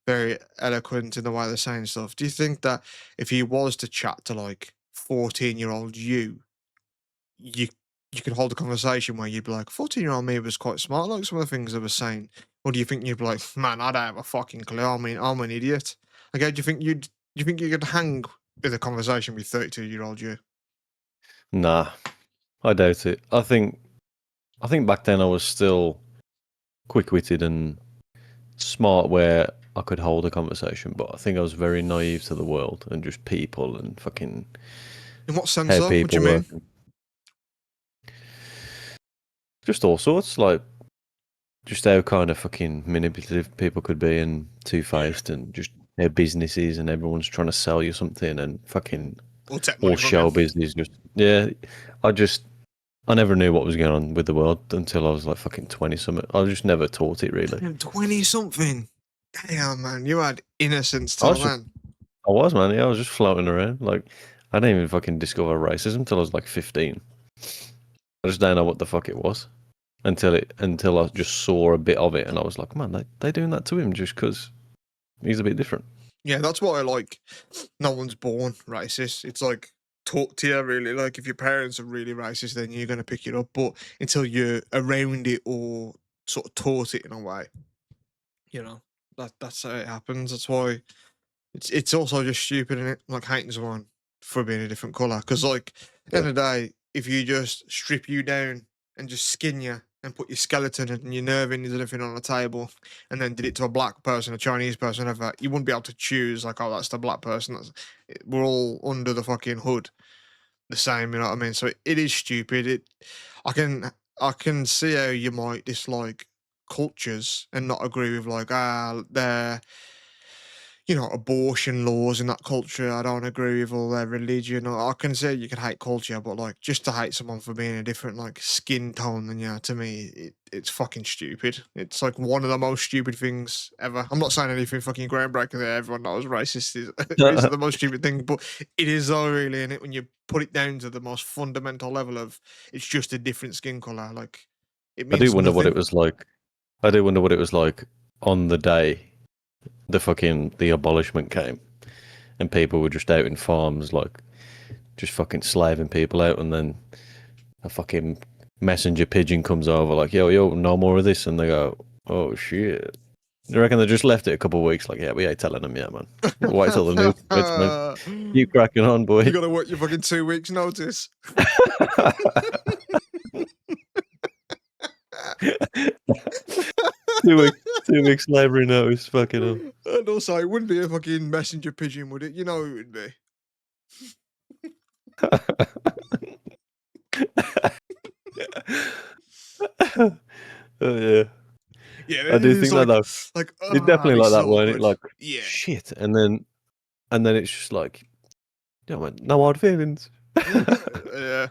very eloquent in the way they're saying stuff. Do you think that if he was to chat to like 14-year-old you you could hold a conversation where you'd be like, 14-year-old me was quite smart, like some of the things they were saying. Or do you think you'd be like, man, I don't have a fucking clue. I mean, I'm an idiot. Okay, do you think you could hang with a conversation with 32-year-old you? Nah, I doubt it. I think back then I was still quick-witted and smart where I could hold a conversation, but I think I was very naive to the world and just people and fucking In what sense how though? What do people you work. mean? Just all sorts, like just how kind of fucking manipulative people could be and Yeah. two-faced and just their businesses and everyone's trying to sell you something and fucking Or take all money from you. show business. Just yeah, I just I never knew what was going on with the world until I was like fucking 20 something. I just never taught it really. 20 something. Damn, man. You had innocence I till was just then. I was man, yeah, I was just floating around. Like I didn't even fucking discover racism until I was like 15. I just don't know what the fuck it was until I just saw a bit of it and I was like, man, they doing that to him just because he's a bit different. Yeah, that's why I like no one's born racist. It's like taught to you really. Like if your parents are really racist, then you're gonna pick it up. But until you're around it or sort of taught it in a way, you know, that's how it happens. That's why it's also just stupid, is it? Like hating someone for being a different color. Because like at the Yeah. end of the day, if you just strip you down and just skin you and put your skeleton and your nerve and everything on the table, and then did it to a black person, a Chinese person, whatever, you wouldn't be able to choose like, oh, that's the black person. We're all under the fucking hood, the same. You know what I mean? So it is stupid. I can I can see how you might dislike cultures and not agree with like they're abortion laws in that culture. I don't agree with all their religion. I can say you can hate culture, but like just to hate someone for being a different like skin tone than you, to me, it's fucking stupid. It's like one of the most stupid things ever. I'm not saying anything fucking groundbreaking there. Everyone knows racist is the most stupid thing, but it is though really, and it when you put it down to the most fundamental level of it's just a different skin color. Like it I do means wonder what it nothing. was like. I do wonder what it was like on the day the abolishment came and people were just out in farms like just fucking slaving people out and then a fucking messenger pigeon comes over like yo no more of this and they go oh shit You reckon they just left it a couple of weeks? Like, yeah, we ain't telling them yet, man. Wait till the new commencement. Keep cracking on, You boy. gotta work your fucking 2 weeks notice. 2 weeks, 2 weeks slavery notice. Fucking hell. And also, it wouldn't be a fucking messenger pigeon, would it? You know it would be. Oh yeah, Yeah, I it do is think that though. like, It's definitely it's like that, so weren't it? good. Like Yeah. shit, and then it's just like, yeah, man, no hard feelings. Yeah.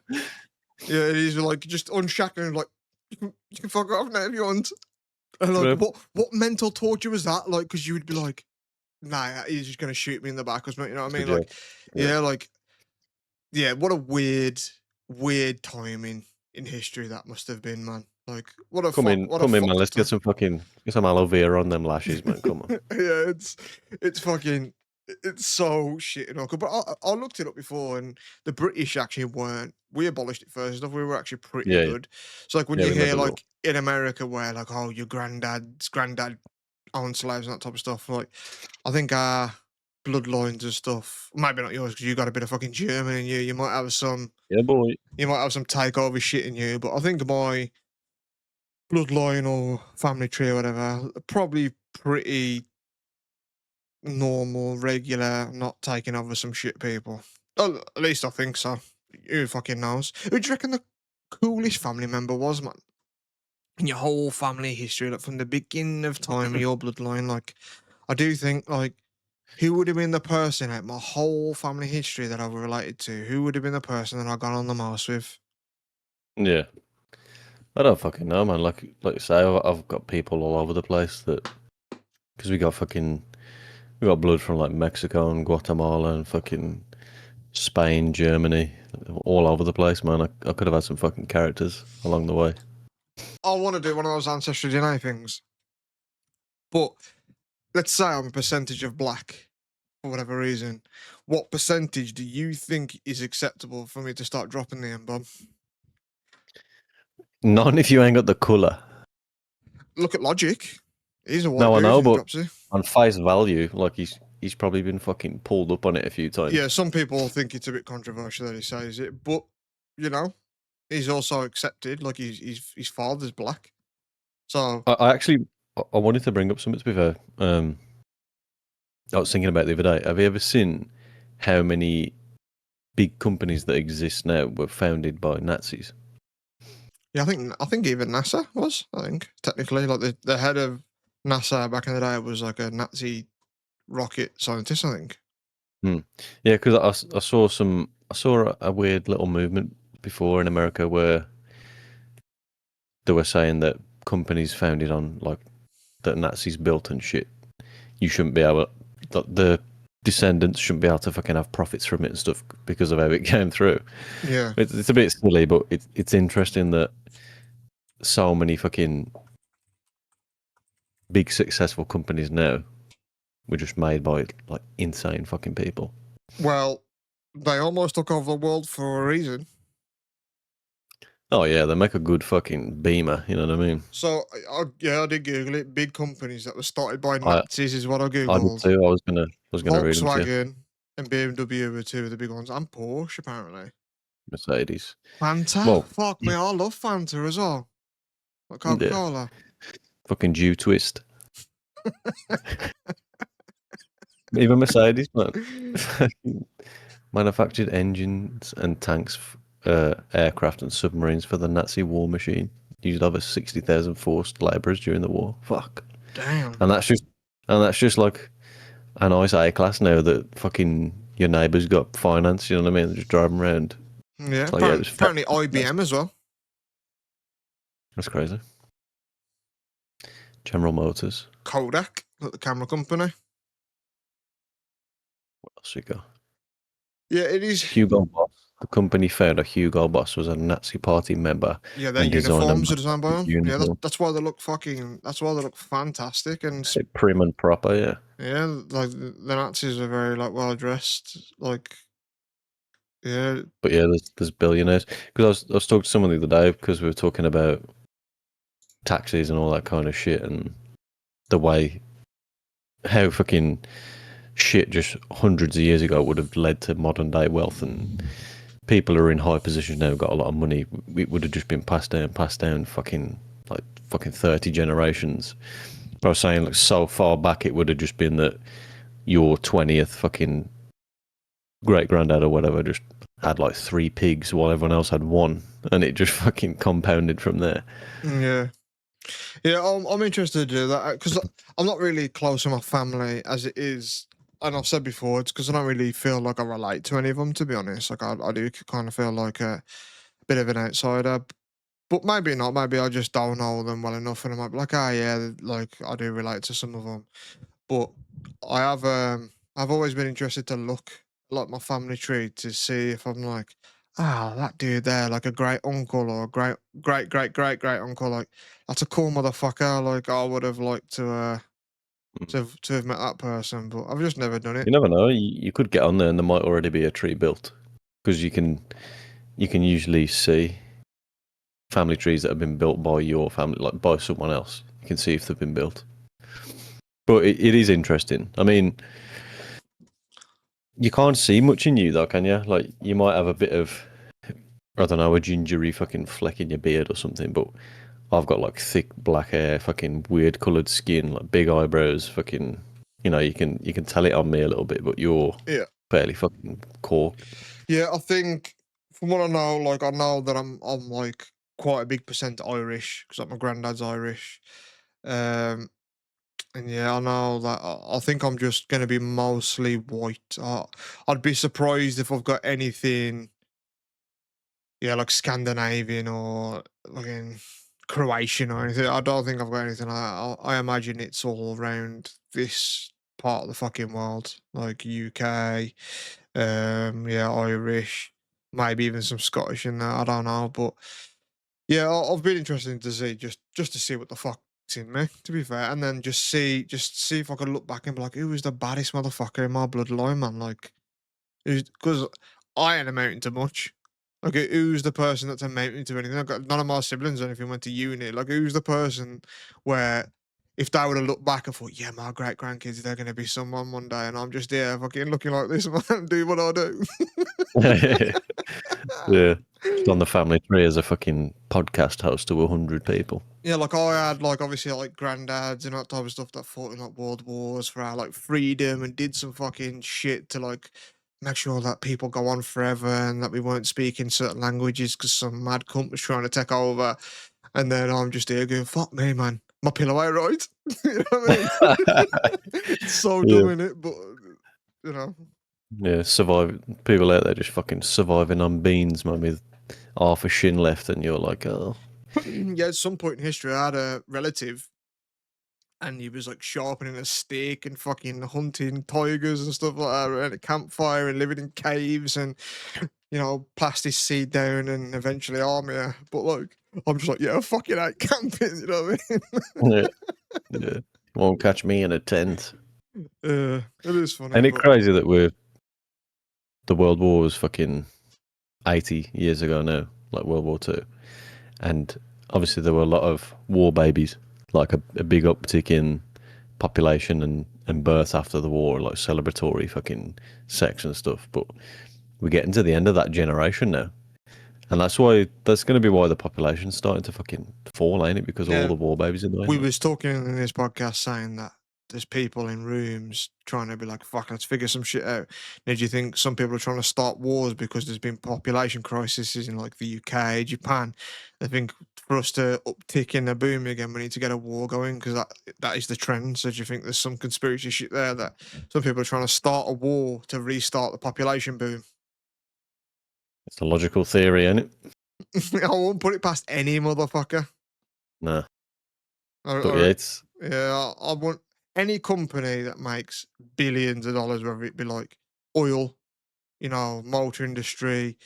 Yeah, it is like just unshackling, like, you can fuck off now if you want. And like, Yeah. what mental torture was that? Like, because you would be like, nah, he's just gonna shoot me in the back or something. You know what I mean? Yeah. Like, yeah, like, yeah. What a weird time in history that must have been, man. Like, what a Come in, what a come in, man. fucked Let's get time. some fucking get some aloe vera on them lashes, man. Come on. Yeah, it's fucking it's so shit and awkward. But I looked it up before, and the British actually weren't. We abolished it first stuff. We were actually pretty Yeah, yeah, good. So like when yeah. you We made hear the rule. like in America where like, oh, your granddad's granddad owned slaves and that type of stuff. Like I think our bloodlines and stuff, maybe not yours because you got a bit of fucking German in you. You might have some Yeah, boy. takeover shit in you. But I think my bloodline or family tree or whatever, probably pretty normal, regular, not taking over some shit people. Well, at least I think so. Who fucking knows? Who do you reckon the coolest family member was, man? In your whole family history, like from the beginning of time of your bloodline, like I do think like who would have been the person out my whole family history that I was related to? Who would have been the person that I got on the most with? Yeah. I don't fucking know, man. Like you say, I've got people all over the place that because we got blood from like Mexico and Guatemala and fucking Spain, Germany, all over the place, man. I could have had some fucking characters along the way. I want to do one of those ancestry DNA things, but let's say I'm a percentage of black for whatever reason. What percentage do you think is acceptable for me to start dropping the M-bomb? Not if you ain't got the colour. Look at Logic. He's a white No, I dude know, who but drops it. on face value, like he's probably been fucking pulled up on it a few times. Yeah, some people think it's a bit controversial that he says it, but you know, he's also accepted. Like his father's black, so I actually I wanted to bring up something to be fair. I was thinking about it the other day. Have you ever seen how many big companies that exist now were founded by Nazis? yeah, I think even NASA was. I think technically, like the head of NASA back in the day was like a Nazi rocket scientist. I think. Hmm. Yeah, because I saw a weird little movement before in America where they were saying that companies founded on like that Nazis built and shit, you shouldn't be able the descendants shouldn't be able to fucking have profits from it and stuff because of how it came through. Yeah. It's a bit silly, but it's interesting that so many fucking big successful companies now were just made by like insane fucking people. Well, they almost took over the world for a reason. Oh yeah, they make a good fucking beamer. You know what I mean? So, yeah, I did Google it. Big companies that were started by I Nazis is what I I did Googled. too. I was gonna read them to you. Volkswagen and BMW were two of the big ones, and Porsche apparently. Mercedes. Fanta, Well, fuck me, I love Fanta as well. Like Coca yeah, Cola. fucking Jew twist. Even Mercedes, man. Manufactured engines and tanks, aircraft and submarines for the Nazi war machine. Used over 60,000 forced labourers during the war. Fuck. Damn. And that's just like a nice A class now that fucking your neighbour's got finance. You know what I mean? They're just driving around. Yeah. It's like yeah, Apparently IBM as well. that's crazy. General Motors. Kodak, like the camera company. What else we got? Yeah, it is. Hugo Boss. The company founder Hugo Boss was a Nazi Party member Yeah, their and designed a uniforms are designed by massive them. Yeah, uniform. that's why they look fucking. That's why they look fantastic. And Say prim and proper, yeah. yeah, like the Nazis are very like well dressed. Like, yeah, But yeah, there's billionaires. Because I was talking to someone the other day because we were talking about taxes and all that kind of shit and the way how fucking shit just hundreds of years ago would have led to modern day wealth, and people who are in high positions now got a lot of money. It would have just been passed down, fucking 30 generations. I was saying, like, so far back, it would have just been that your 20th fucking great granddad or whatever just had like 3 pigs while everyone else had one, and it just fucking compounded from there. Yeah. Yeah, I'm interested to do that because I'm not really close to my family as it is, and I've said before it's because I don't really feel like I relate to any of them. To be honest, like I do kind of feel like a bit of an outsider, but maybe not. Maybe I just don't know them well enough, and I might be like, ah, yeah, like I do relate to some of them. But I've always been interested to look like my family tree to see if I'm like, ah, that dude there, like a great uncle or a great uncle, like that's a cool motherfucker. Like I would have liked to have met that person, but I've just never done it. You never know. You could get on there, and there might already be a tree built, because you can usually see family trees that have been built by your family, like by someone else. You can see if they've been built. But it is interesting. I mean, you can't see much in you though, can you? Like, you might have a bit of, I don't know, a gingery fucking fleck in your beard or something, but I've got like thick black hair, fucking weird coloured skin, like big eyebrows, fucking, you can tell it on me a little bit, but you're Yeah, fairly fucking corked. yeah. I think from what I know, like I know that I'm like quite a big percent Irish because like my granddad's Irish. Um, And yeah, I know that I think I'm just going to be mostly white. I'd be surprised if I've got anything, yeah, like Scandinavian or fucking Croatian or anything. I don't think I've got anything. I imagine it's all around this part of the fucking world, like UK, yeah, Irish, maybe even some Scottish in there. I don't know, but yeah, I've been interested to see just to see what the fuck's in me, to be fair, and then just see if I could look back and be like, who was the baddest motherfucker in my bloodline, man? Like, because I ain't amounting to much. Like, who's the person that's amounting to anything? I've got none of my siblings or anything went to uni. Like, who's the person where if they would have looked back and thought, yeah, my great grandkids, they're gonna be someone one day, and I'm just here fucking looking like this, man, do what I do. Yeah, just on the family tree as a fucking podcast host to 100 people. Yeah, like I had like obviously like granddads and that type of stuff that fought in like world wars for our like freedom and did some fucking shit to like make sure that people go on forever and that we weren't speaking certain languages because some mad cunt was trying to take over. And then I'm just here going, fuck me, man. My pillow ain't right. You know what I mean? It's so Yeah. dumb in it, but you know. Yeah, survive. People out there just fucking surviving on beans, man, with half a shin left, and you're like, oh. Yeah, at some point in history I had a relative and he was like sharpening a stick and fucking hunting tigers and stuff like that at a campfire and living in caves and passed his seed down and eventually army. But like I'm just like, yeah, fucking out camping, you know what I Yeah, yeah. You won't catch me in a tent. mean? It is funny, Ain't it but crazy that the World War was fucking 80 years ago now, like World War Two, and obviously there were a lot of war babies, like a big uptick in population and birth after the war, like celebratory fucking sex and stuff. But we're getting to the end of that generation now. And that's going to be why the population's starting to fucking fall, ain't it? Because all yeah, the war babies are dying. we Like. was talking in this podcast saying that there's people in rooms trying to be like, fuck, let's figure some shit out. Now, do you think some people are trying to start wars because there's been population crises in like the UK, Japan? I think for us to uptick in a boom again, we need to get a war going because that is the trend. So do you think there's some conspiracy shit there that some people are trying to start a war to restart the population boom? It's a logical theory, ain't it? I won't put it past any motherfucker. Nah. But yeah, Or it's yeah, I want any company that makes billions of dollars, whether it be like oil, motor industry,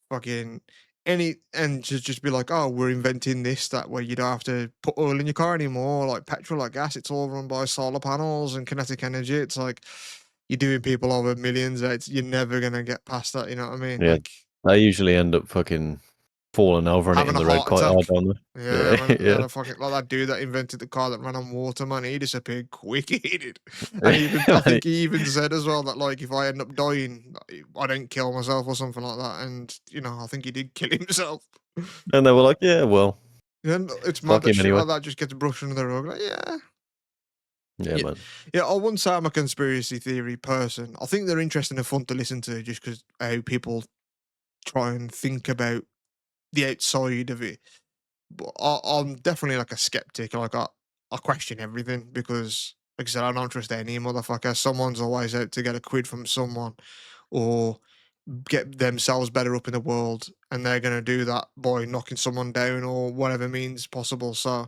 fucking any, and to just be like, oh, we're inventing this that way you don't have to put oil in your car anymore, like petrol, like gas. It's all run by solar panels and kinetic energy. It's like you're doing people over millions. You're never gonna get past that. You know what I mean? yeah. Like, They usually end up fucking falling over and having hitting a the road heart quite hard, attack. don't they? Yeah, Yeah, man, yeah. that fucking like that dude that invented the car that ran on water, man. He disappeared quick, he did. And even I think he even said as well that like if I end up dying, I don't kill myself or something like that. And I think he did kill himself. And they were like, yeah, well, And it's mad fuck that him shit anyway. like that just gets brushed under the rug. Like, yeah, Yeah, yeah, man. yeah. I wouldn't say I'm a conspiracy theory person. I think they're interesting and fun to listen to, just because how people try and think about the outside of it. But I'm definitely like a skeptic. Like I question everything because, like I said, I don't trust any motherfucker. Someone's always out to get a quid from someone or get themselves better up in the world, and they're gonna do that by knocking someone down or whatever means possible. So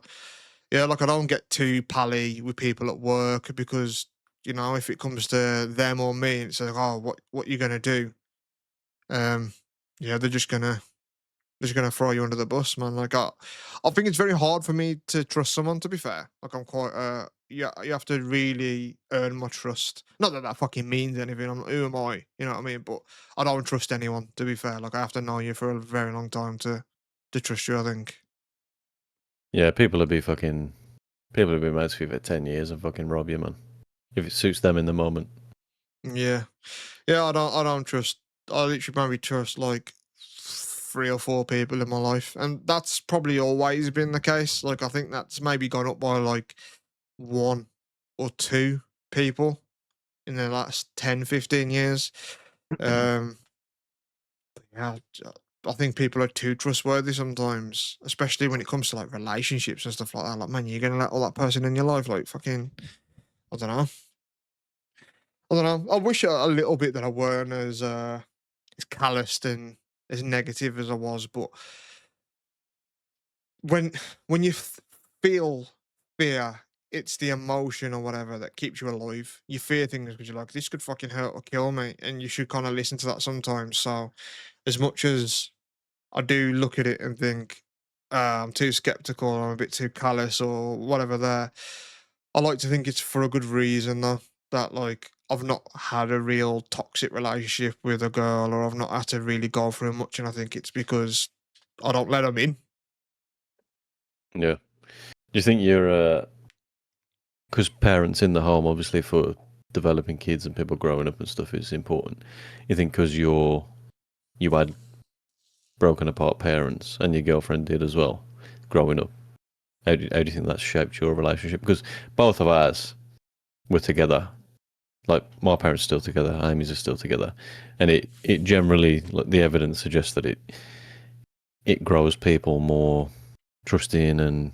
yeah, like I don't get too pally with people at work because if it comes to them or me, it's like, oh, what you gonna do? Um, yeah, they're just gonna throw you under the bus, man. Like I think it's very hard for me to trust someone. To be fair, like I'm quite yeah, you have to really earn my trust. Not that that fucking means anything. Who am I? You know what I mean? But I don't trust anyone. To be fair, like I have to know you for a very long time to trust you. I think. Yeah, people will be mates with you for 10 years and fucking rob you, man. If it suits them in the moment. Yeah, yeah. I don't trust. I literally maybe trust like three or four people in my life, and that's probably always been the case. Like I think that's maybe gone up by like one or two people in the last 10, 15 years. Um, yeah, I think people are too trustworthy sometimes, especially when it comes to like relationships and stuff like that. Like, man, you're gonna let all that person in your life, like fucking, I don't know. I don't know. I wish a little bit that I weren't as calloused and as negative as I was, but when when you feel fear, it's the emotion or whatever that keeps you alive. You fear things because you're like, this could fucking hurt or kill me, and you should kind of listen to that sometimes. So, as much as I do look at it and think I'm too skeptical, or I'm a bit too callous, or whatever, there, I like to think it's for a good reason though. That like I've not had a real toxic relationship with a girl, or I've not had to really go through much, and I think it's because I don't let them in. Yeah. Do you think you're, because parents in the home, obviously, for developing kids and people growing up and stuff is important. You think because you had broken apart parents and your girlfriend did as well, growing up, how do you think that's shaped your relationship? Because both of ours were together. Like my parents are still together, Amy's are still together, and it generally, like, the evidence suggests that it grows people more trusting and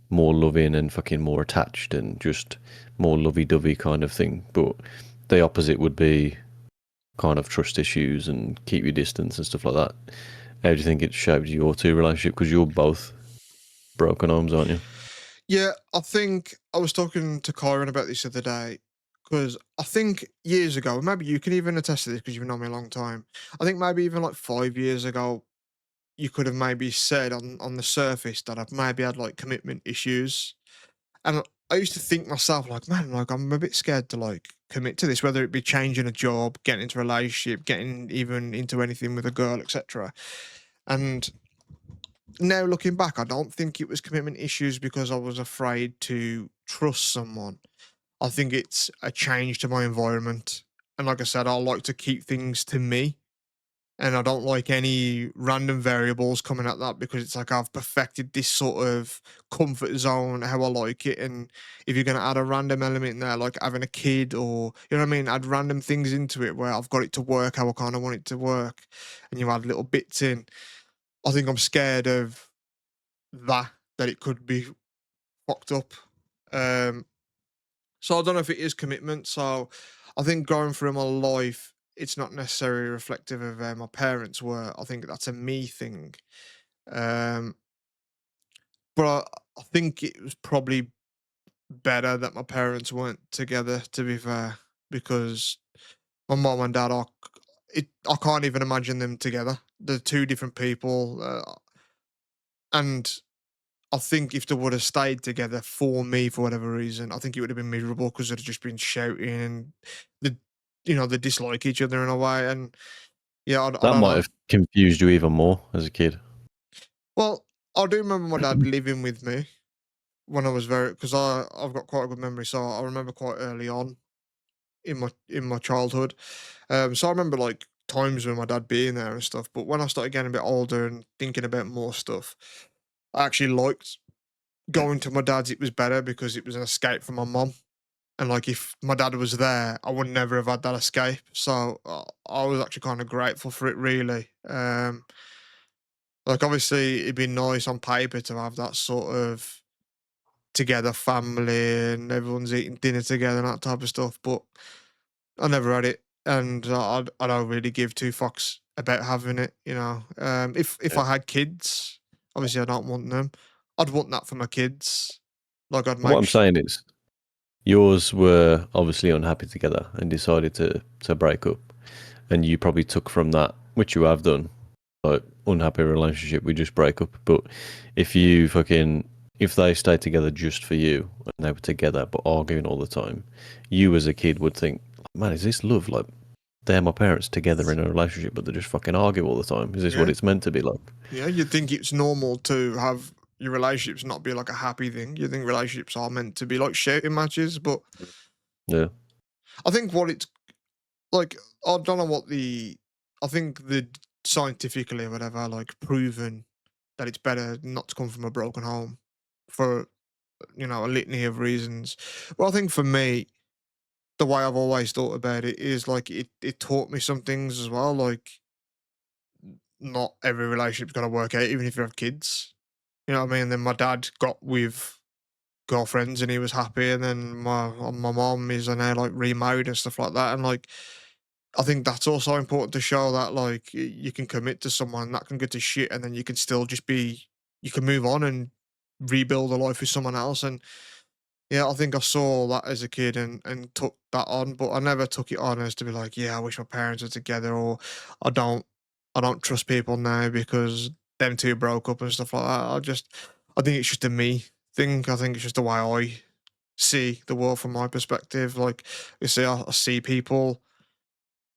more loving and fucking more attached and just more lovey-dovey kind of thing. But the opposite would be kind of trust issues and keep your distance and stuff like that. How do you think it shaped your two relationship? Because you're both broken homes, aren't you? Yeah, I think I was talking to Kyron about this the other day because I think years ago, maybe you can even attest to this because you've known me a long time. I think maybe even like 5 years ago, you could have maybe said on the surface that I've maybe had like commitment issues. And I used to think myself like, man, like I'm a bit scared to like commit to this, whether it be changing a job, getting into a relationship, getting even into anything with a girl, etc. And now looking back, I don't think it was commitment issues because I was afraid to trust someone. I think it's a change to my environment. And like I said, I like to keep things to me. And I don't like any random variables coming at that because it's like I've perfected this sort of comfort zone, how I like it. And if you're going to add a random element in there, like having a kid or, you know what I mean, add random things into it where I've got it to work how I kind of want it to work, and you add little bits in, I think I'm scared of that it could be fucked up. Um, so I don't know if it is commitment. So I think going through my life, it's not necessarily reflective of where my parents were. I think that's a me thing. Um, but I think it was probably better that my parents weren't together. To be fair, because my mom and dad are. I can't even imagine them together. They're two different people, and I think if they would have stayed together for me for whatever reason, I think it would have been miserable because they'd have just been shouting and the they dislike each other in a way. And yeah, I That don't might know. have confused you even more as a kid. Well, I do remember my dad living with me when I was very because I've got quite a good memory, so I remember quite early on in my childhood. So I remember like times with my dad being there and stuff. But when I started getting a bit older and thinking about more stuff, I actually liked going to my dad's. It was better because it was an escape from my mom. And like if my dad was there, I would never have had that escape. So I was actually kind of grateful for it, really. Like obviously, it'd be nice on paper to have that sort of together family and everyone's eating dinner together and that type of stuff. But I never had it, and I don't really give two fucks about having it. If Yeah. I had kids, obviously I don't want them. I'd want that for my kids. Like I'd What make I'm saying is, yours were obviously unhappy together and decided to break up, and you probably took from that, which you have done, like unhappy relationship, we just break up. But if you fucking if they stayed together just for you and they were together but arguing all the time, you as a kid would think, man, is this love? Like they're my parents together in a relationship, but they just fucking argue all the time. Is this what yeah, it's meant to be like? yeah. You'd think it's normal to have your relationships not be like a happy thing. You think relationships are meant to be like shouting matches, but Yeah. I think what it's like, I don't know what the I think the scientifically or whatever, like proven that it's better not to come from a broken home for a litany of reasons. But I think for me, the way I've always thought about it is like it taught me some things as well. Like not every relationship's gonna work out, even if you have kids. You know what I mean? Then my dad got with girlfriends and he was happy, and then my mom is now like remarried and stuff like that. And like I think that's also important to show that like you can commit to someone that can go to shit, and then you can still just be you can move on and rebuild a life with someone else. And yeah, I think I saw that as a kid and took that on, but I never took it on as to be like, yeah, I wish my parents were together, or I don't I don't trust people now because them two broke up and stuff like that. I think it's just a me thing. I think it's just the way I see the world from my perspective. Like you see, I see people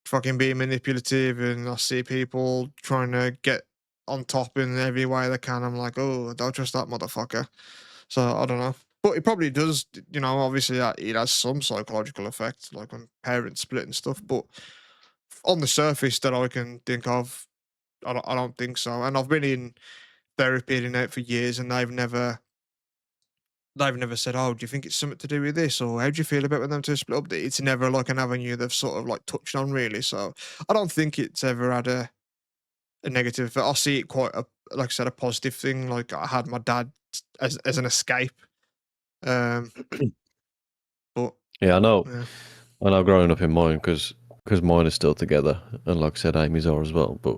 fucking being manipulative, and I see people trying to get on top in every way they can. I'm like, oh, don't trust that motherfucker. So I don't know. But it probably does, obviously it has some psychological effect, like when parents split and stuff. But on the surface that I can think of, I don't think so. And I've been in therapy in and out for years, and they've never said, "Oh, do you think it's something to do with this?" or "How do you feel about when them two split up?" It's never like an avenue they've sort of like touched on really. So I don't think it's ever had a negative effect. I see it quite like I said, a positive thing. Like I had my dad as an escape. Um, but Yeah, I know. yeah. I know. Growing up in mine, because mine is still together, and like I said, Amy's are as well. But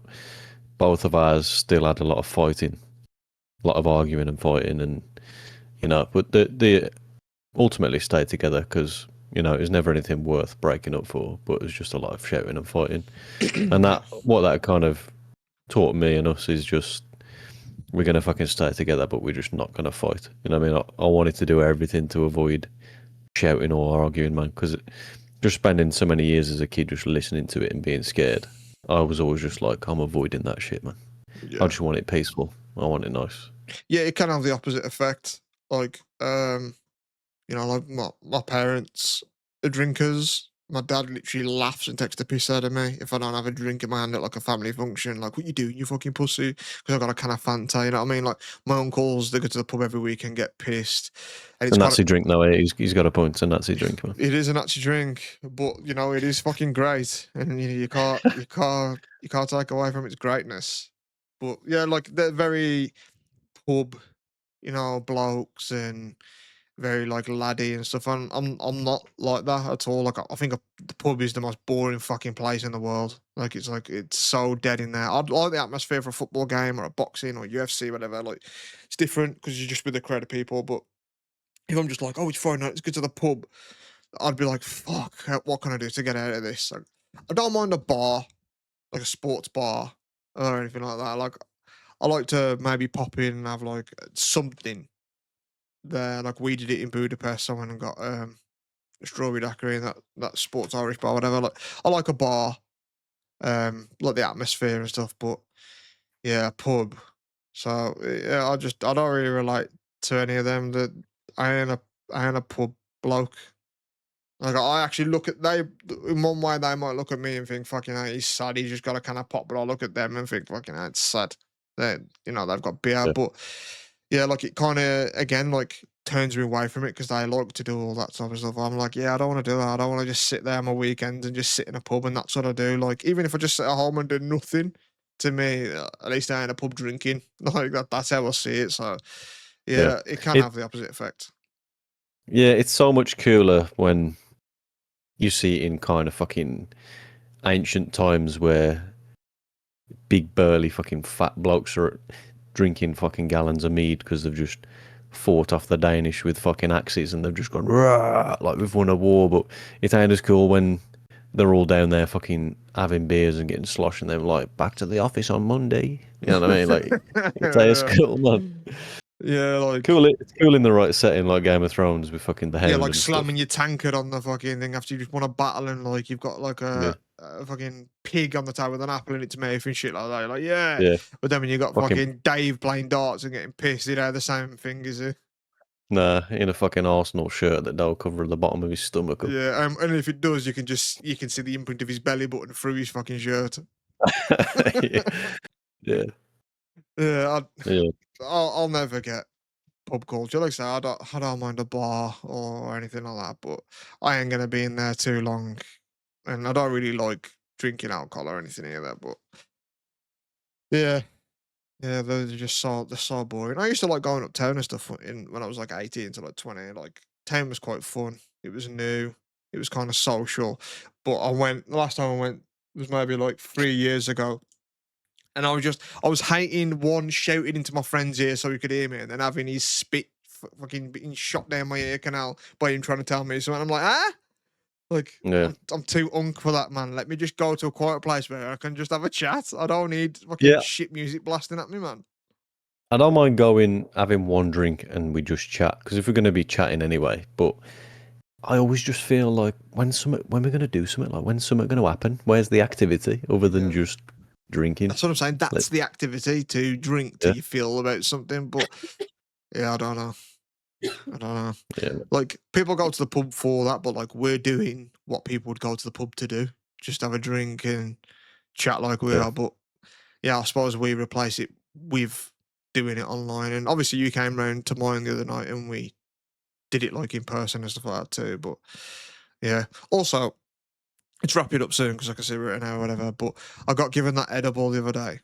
both of ours still had a lot of fighting, a lot of arguing and fighting, and but the ultimately stayed together because it was never anything worth breaking up for. But it was just a lot of shouting and fighting, and Yeah. that what that kind of taught me and us is just we're gonna fucking stay together, but we're just not gonna fight. You know what I mean? I wanted to do everything to avoid shouting or arguing, man, because just spending so many years as a kid just listening to it and being scared, I was always just like, I'm avoiding that shit, man. I Yeah. just want it peaceful. I want it nice. Yeah, it can have the opposite effect. Like, like my parents are drinkers. My dad literally laughs and takes the piss out of me if I don't have a drink in my hand at like a family function. Like, what you doing, you fucking pussy? Because I got a can of Fanta. You know what I mean? Like, my uncles, they go to the pub every week and get pissed, and It's a it's kind of Nazi drink, though. He's got a point. It's a Nazi drink, man. it is a natural drink, but it is fucking great, and you can't take away from its greatness. But yeah, like they're very pub, blokes and very like laddie and stuff. And I'm not like that at all. Like I think the pub is the most boring fucking place in the world. Like it's so dead in there. I'd like the atmosphere for a football game or a boxing or UFC, whatever. Like it's different because you're just with a crowd of people. But if I'm just like, oh, it's Friday night, let's go to the pub, I'd be like, fuck, what can I do to get out of this? Like, I don't mind a bar, like a sports bar or anything like that. Like I like to maybe pop in and have like something there. Like we did it in Budapest. I went and got a strawberry daiquiri and that sports Irish bar, whatever. Like I like a bar, like the atmosphere and stuff. But yeah, a pub, So yeah, I don't really relate to any of them. That I ain't a pub bloke. Like I actually look at they in one way they might look at me and think fucking hell, he's sad. He's just got a kind of pop, but I look at them and think fucking hell, it's sad. They they've got beer, Yeah, but yeah, like it kind of again like turns me away from it because they like to do all that type of stuff. I'm like, yeah, I don't want to do that. I don't want to just sit there on my weekends and just sit in a pub and that's what I do. Like even if I just sit at home and do nothing, to me, at least I ain't a pub drinking. Like that's how I see it. So yeah. yeah, it can It have the opposite effect. yeah, it's so much cooler when you see it in kind of fucking ancient times where big burly fucking fat blokes are drinking fucking gallons of mead because they've just fought off the Danish with fucking axes and they've just gone "Rah!" like we've won a war. But it ain't as cool when they're all down there fucking having beers and getting sloshed and they're like back to the office on Monday. You know what I mean? Like it's as Yeah. cool, man. Yeah, like Cool. It's cool in the right setting, like Game of Thrones with fucking the yeah, Hound like and stuff. slamming your tankard on the fucking thing after you just won a battle and like you've got like Yeah, a fucking pig on the top with an apple in its mouth and shit like that. You're like, yeah. yeah. But then when you got Fucking fucking Dave playing darts and getting pissed, the same thing, is it? nah, in a fucking Arsenal shirt that don't cover the bottom of his stomach up. Yeah, and if it does, you can see the imprint of his belly button through his fucking shirt. Yeah, yeah, Yeah, yeah, I'll never get pub culture. Like I say, I don't mind a bar or anything like that, but I ain't gonna be in there too long, and I don't really like drinking alcohol or anything either. But yeah, yeah, those are just they're so boring. I used to like going uptown and stuff in when I was like 18 to like 20. Like town was quite fun. It was new. It was kind of social. But the last time I went was maybe like 3 years ago. And I was hating one shouting into my friend's ear so he could hear me, and then having his spit fucking being shot down my ear canal by him trying to tell me something. I'm like, ah, like yeah, I'm too unk for that, man. Let me just go to a quiet place where I can just have a chat. I don't need fucking yeah. shit music blasting at me, man. I don't mind going having one drink and we just chat because if we're going to be chatting anyway. But I always just feel like when we're going to do something, like when's something going to happen? Where's the activity other than Yeah. just drinking? That's what I'm saying. Like, That's the activity to drink till yeah, you feel about something. But yeah, I don't know. I don't know. yeah, Like people go to the pub for that, but like we're doing what people would go to the pub to do. Just have a drink and chat like we yeah, are. But yeah, I suppose we replace it with doing it online. And obviously you came round to mine the other night and we did it like in person and stuff like that too. But yeah. Also, let's wrap it up soon because I can see we're at an hour or whatever. But I got given that edible the other day.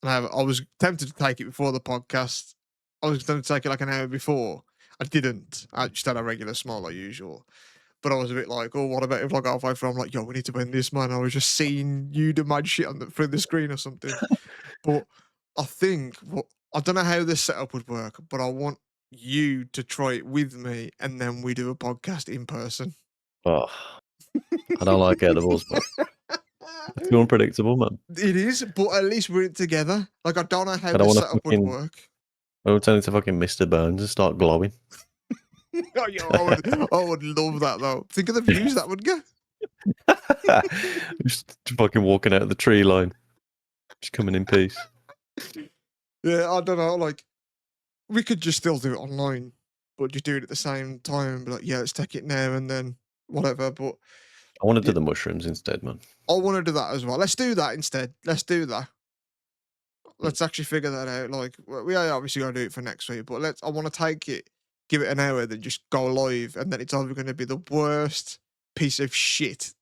And I was tempted to take it before the podcast. I was going to take it like an hour before. I didn't. I just had a regular smile like usual. But I was a bit like, oh, what about if like halfway through I'm like, yo, we need to win this, man. I was just seeing you do mad shit through the screen or something. But I think I don't know how this setup would work, but I want you to try it with me and then we do a podcast in person. oh, I don't like edibles, man. It's too unpredictable, man. It is, but at least we're in it together. Like I don't know how I don't the want to setup would fucking. work. I would turn into fucking Mr. Burns and start glowing. Oh, yo, I would love that though. Think of the views that would get. Just fucking walking out of the tree line, just coming in peace. Yeah, I don't know. Like we could just still do it online, but just do it at the same time. And be like, yeah, let's take it now and then whatever. But I want to do yeah, the mushrooms instead, man. I want to do that as well. Let's do that instead. Let's do that. Mm. Let's actually figure that out. Like we are obviously gonna do it for next week, but let's. I want to take it, give it an hour, then just go live, and then it's either going to be the worst piece of shit,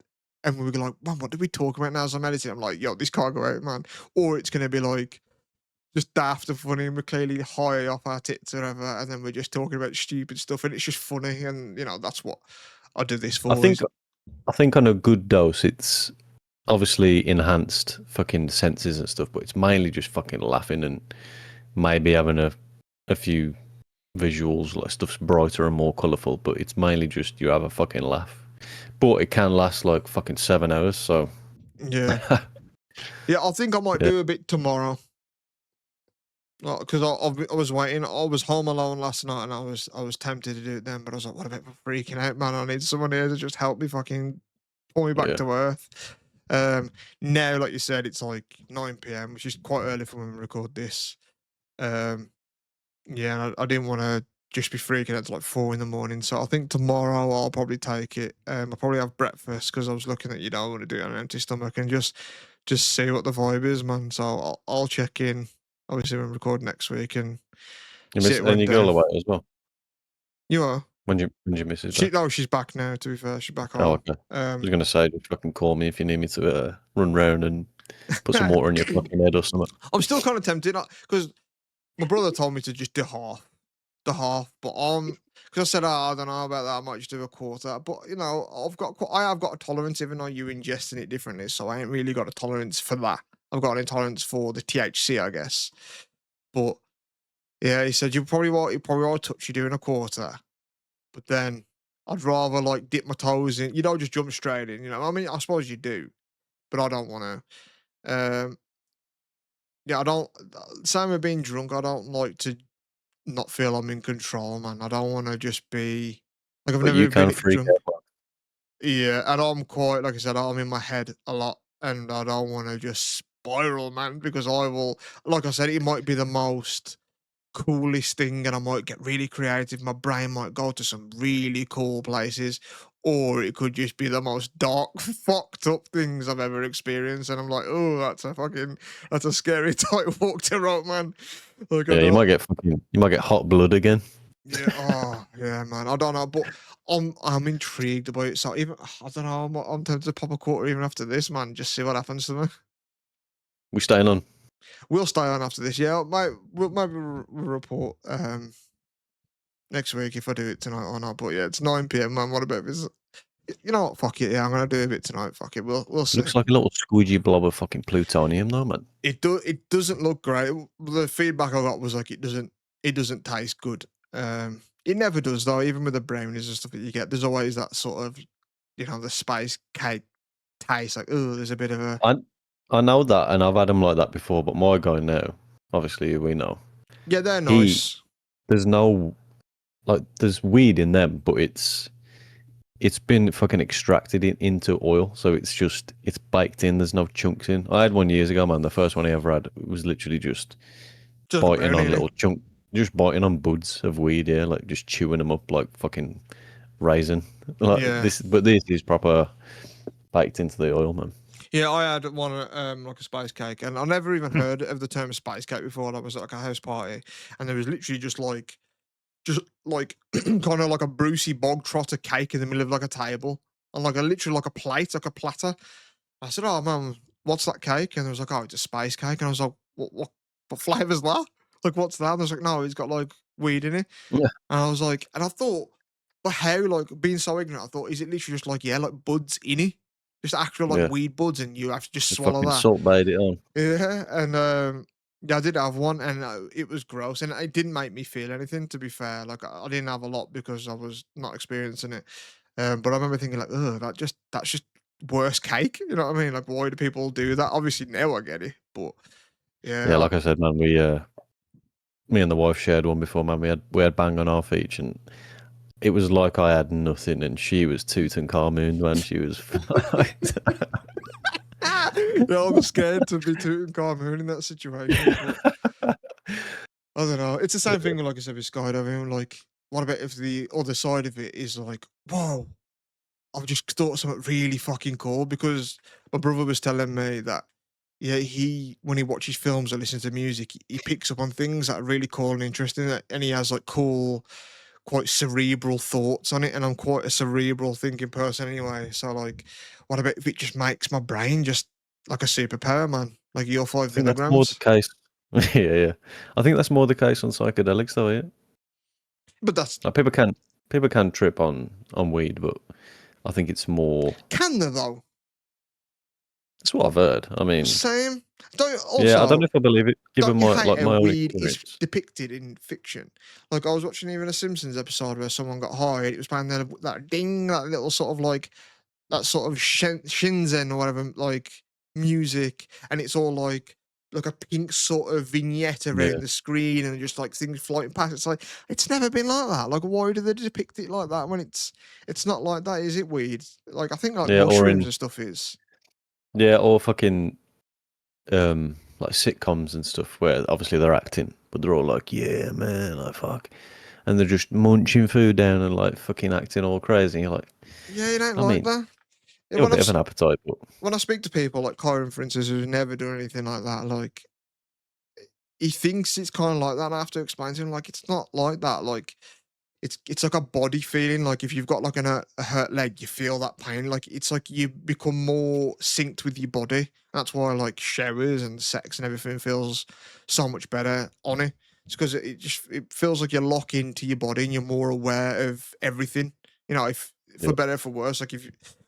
and we're like, man, what did we talk about now? As I'm editing, I'm like, yo, this can't go out, man. Or it's going to be like just daft and funny, and we're clearly high off our tits or whatever, and then we're just talking about stupid stuff, and it's just funny, and that's what I do this I for. think Is I think on a good dose, it's obviously enhanced fucking senses and stuff, but it's mainly just fucking laughing and maybe having a few visuals, like stuff's brighter and more colourful, but it's mainly just you have a fucking laugh. But it can last like fucking 7 hours, so yeah, yeah. I think I might yeah, do a bit tomorrow. Because I was waiting. I was home alone last night, and I was tempted to do it then, but I was like, "What about freaking out, man? I need someone here to just help me, fucking pull me back yeah, to earth." Um, Now, like you said, it's like 9 p.m., which is quite early for when we record this. Um, yeah, and I didn't want to just be freaking out to like 4 in the morning. So I think tomorrow I'll probably take it. I'll probably have breakfast because I was looking at I want to do it on an empty stomach and just see what the vibe is, man. So I'll check in. Obviously, we're recording next week and You see miss it and went your girl down. away as well. You are. When you miss it back. She's back now. To be fair, she's back Oh, home. okay. I was gonna say, just fucking call me if you need me to run round and put some water in your fucking head or something. I'm still kind of tempted because my brother told me to just do the half, but because I said, oh, I don't know about that, I might just do a quarter. But I have got a tolerance, even though you're ingesting it differently. So I ain't really got a tolerance for that. I've got an intolerance for the THC, I guess. But yeah, he said you probably want to touch you doing a quarter, but then I'd rather like dip my toes in. You don't just jump straight in. I mean, I suppose you do, but I don't want to. Yeah, I don't. Same with being drunk. I don't like to not feel I'm in control, man. I don't want to just be like I've But never you been can freak drunk. out. Yeah, and I'm quite like I said, I'm in my head a lot, and I don't want to just spiral, man, because I will. Like I said, it might be the most coolest thing, and I might get really creative. My brain might go to some really cool places, or it could just be the most dark, fucked up things I've ever experienced. And I'm like, oh, that's a scary tight walk to rope, man. Like I Yeah, don't. you might get hot blood again. Yeah, oh yeah, man. I don't know, but I'm intrigued about it. So even I don't know, I'm tempted to pop a quarter even after this, man. Just see what happens to me. We staying on. We'll stay on after this. Yeah, we'll maybe report next week if I do it tonight or not. But yeah, it's 9 p.m. man. What about this? You know what? Fuck it. Yeah, I'm gonna do a bit tonight. Fuck it. We'll see. Looks like a little squeegee blob of fucking plutonium, though, man. It doesn't look great. The feedback I got was like it doesn't taste good. It never does though. Even with the brownies and stuff that you get, there's always that sort of the spice cake taste. Like oh, there's a bit of a I I know that, and I've had them like that before. But my guy now, obviously, we know yeah, they're he. nice. There's no there's weed in them, but it's been fucking extracted into oil, so it's baked in. There's no chunks in. I had one years ago, man. The first one I ever had was literally just Just like a biting brownie, on innit? little chunk, just biting on buds of weed, yeah, like just chewing them up like fucking raisin. Like Yeah. this is proper baked into the oil, man. Yeah, I had one like a spice cake, and I never even heard of the term spice cake before. I was at like a house party, and there was literally just like kind of like a Brucey bog trotter cake in the middle of like a table, and like a literally like a plate, like a platter. I said, "Oh man, what's that cake?" And they was like, "Oh, it's a spice cake." And I was like, "What flavor's that? Like, what's that?" And I was like, "No, it's got like weed in it." Yeah, And I was like, and I thought, but how, like, being so ignorant, I thought, is it literally just like, yeah, like buds in it? Just actual like yeah. weed buds, and you have to just They swallow fucking that. salt bayed it on. Yeah. And yeah, I did have one, and it was gross, and it didn't make me feel anything. To be fair, like I didn't have a lot because I was not experiencing it. But I remember thinking like, oh, that's just worse cake. You know what I mean? Like, why do people do that? Obviously now I get it, but Yeah, yeah, like I said, man, me and the wife shared one before, man. We had bang on half each, and it was like I had nothing, and she was Tutankhamun, man. She was fucked. yeah, I'm scared to be Tutankhamun in that situation, but I don't know. It's the same thing, like I said, with skydiving. Like, what about if the other side of it is like, whoa, I've just thought of something really fucking cool because my brother was telling me that, yeah, when he watches films or listens to music, he picks up on things that are really cool and interesting, and he has like cool, quite cerebral thoughts on it. And I'm quite a cerebral thinking person anyway. So, like, what about if it just makes my brain just like a superpower, man? Like your I five think that's more the milligrams. case. Yeah, yeah. I think that's more the case on psychedelics, though. Yeah, But that's like people can trip on weed, but I think it's more. can there though? That's what I've heard. I mean, Same. Don't yeah, I don't know also if I believe it, given don't you hate how my own weed is experience. depicted in fiction? Like I was watching even a Simpsons episode where someone got high and it was playing that ding, that little sort of like that sort of shinzen or whatever, like music, and it's all like a pink sort of vignette Yeah, around the screen and just like things floating past. It's like it's never been like that. Like why do they depict it like that when it's not like that? Is it weed? Like I think like yeah, or mushrooms in and stuff is. yeah, or fucking um, like sitcoms and stuff where obviously they're acting, but they're all like, yeah, man, like fuck, and they're just munching food down and like fucking acting all crazy. You're like, Yeah, it ain't I like mean, that. Yeah, you're a bit of an appetite, but when I speak to people like Kyron, for instance, who's never done anything like that, like he thinks it's kind of like that. And I have to explain to him like it's not like that. Like it's like a body feeling. Like if you've got like a hurt leg, you feel that pain. Like it's like you become more synced with your body. That's why like showers and sex and everything feels so much better on it. It's because it feels like you lock into your body and you're more aware of everything. You know, if for yeah, better or for worse, like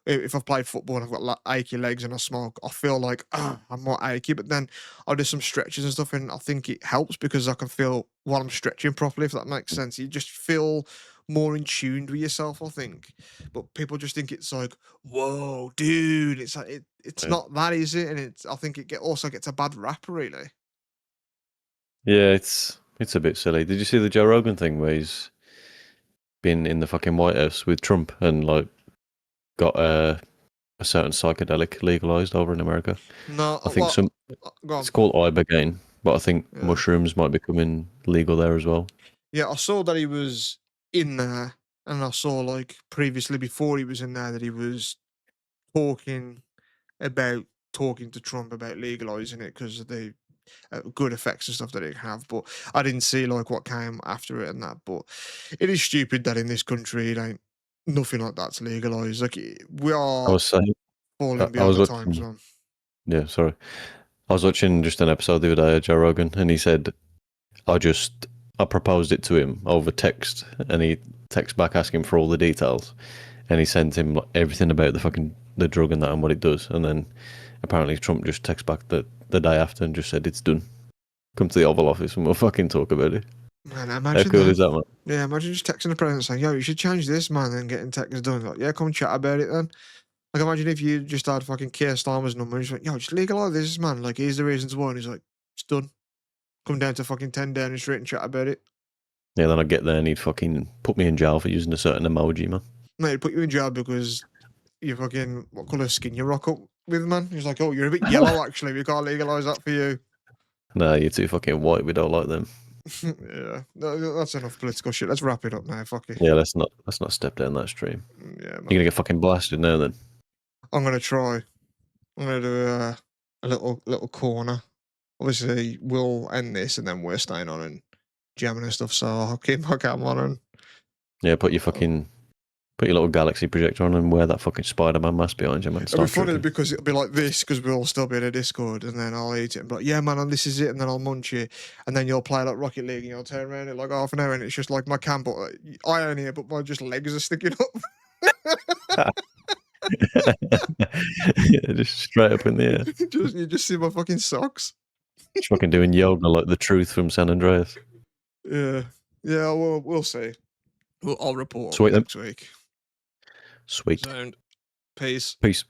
if I've played football and I've got like achy legs and I smoke, I feel like I'm more achy. But then I'll do some stretches and stuff, and I think it helps because I can feel while I'm stretching properly, if that makes sense. You just feel more in tune with yourself, I think. But people just think it's like, whoa, dude, it's like it's yeah, not that, is it? And it's I think also gets a bad rap, really. yeah. It's a bit silly. Did you see the Joe Rogan thing where he's been in the fucking White House with Trump and like got a certain psychedelic legalized over in America? No, I think well, some go it's on. called ibogaine, but I think Yeah, mushrooms might be becoming legal there as well. yeah. I saw that he was in there, and I saw like previously before he was in there that he was talking about talking to Trump about legalizing it because of the good effects and stuff that it can have. But I didn't see like what came after it and that. But it is stupid that in this country it ain't nothing like that's legalized. Like we I are was saying, falling I behind was the times, watching. man. Yeah, sorry. I was watching just an episode the other day of Joe Rogan, and he said, I just I proposed it to him over text, and he texted back asking for all the details, and he sent him like, everything about the drug and that and what it does, and then apparently Trump just texted back the day after and just said it's done. Come to the Oval Office and we'll fucking talk about it. Man, How imagine cool that. is that, man? Yeah, imagine just texting the president saying, "Yo, you should change this, man," and getting text done. Like, yeah, come chat about it then. Like, imagine if you just had fucking Keir Starmer's number and he's like, "Yo, just legalize this, man. Like, here's the reasons why." And he's like, "It's done. Come down to fucking 10 Downing Street and chat about it." Yeah, then I'd get there and he'd fucking put me in jail for using a certain emoji, man. Mate, he'd put you in jail because you fucking what colour skin you rock up with, man. He's like, "Oh, you're a bit yellow, actually. We can't legalize that for you." Nah, you're too fucking white. We don't like them. Yeah, that's enough political shit. Let's wrap it up now. Fuck it. Yeah, let's not step down that stream. Yeah, You're man. gonna get fucking blasted now then. I'm gonna try. I'm gonna do a little corner. Obviously, we'll end this and then we're staying on and jamming and stuff. So I'll keep my cam on and Yeah, uh, put your little galaxy projector on and wear that fucking Spider-Man mask behind you, man. it'll be Start funny tricking. because it'll be like this because we'll still be in a Discord and then I'll eat it and be like, yeah, man, and this is it. And then I'll munch it. And then you'll play like Rocket League and you'll turn around in like half an hour and it's just like my cam, but I own here, but my just legs are sticking up. Yeah, just straight up in the air. You just see my fucking socks. Just fucking doing yoga like the truth from San Andreas. Yeah. Yeah, we'll see. I'll report on Sweet then. next week. Sweet. Sound. Peace. Peace.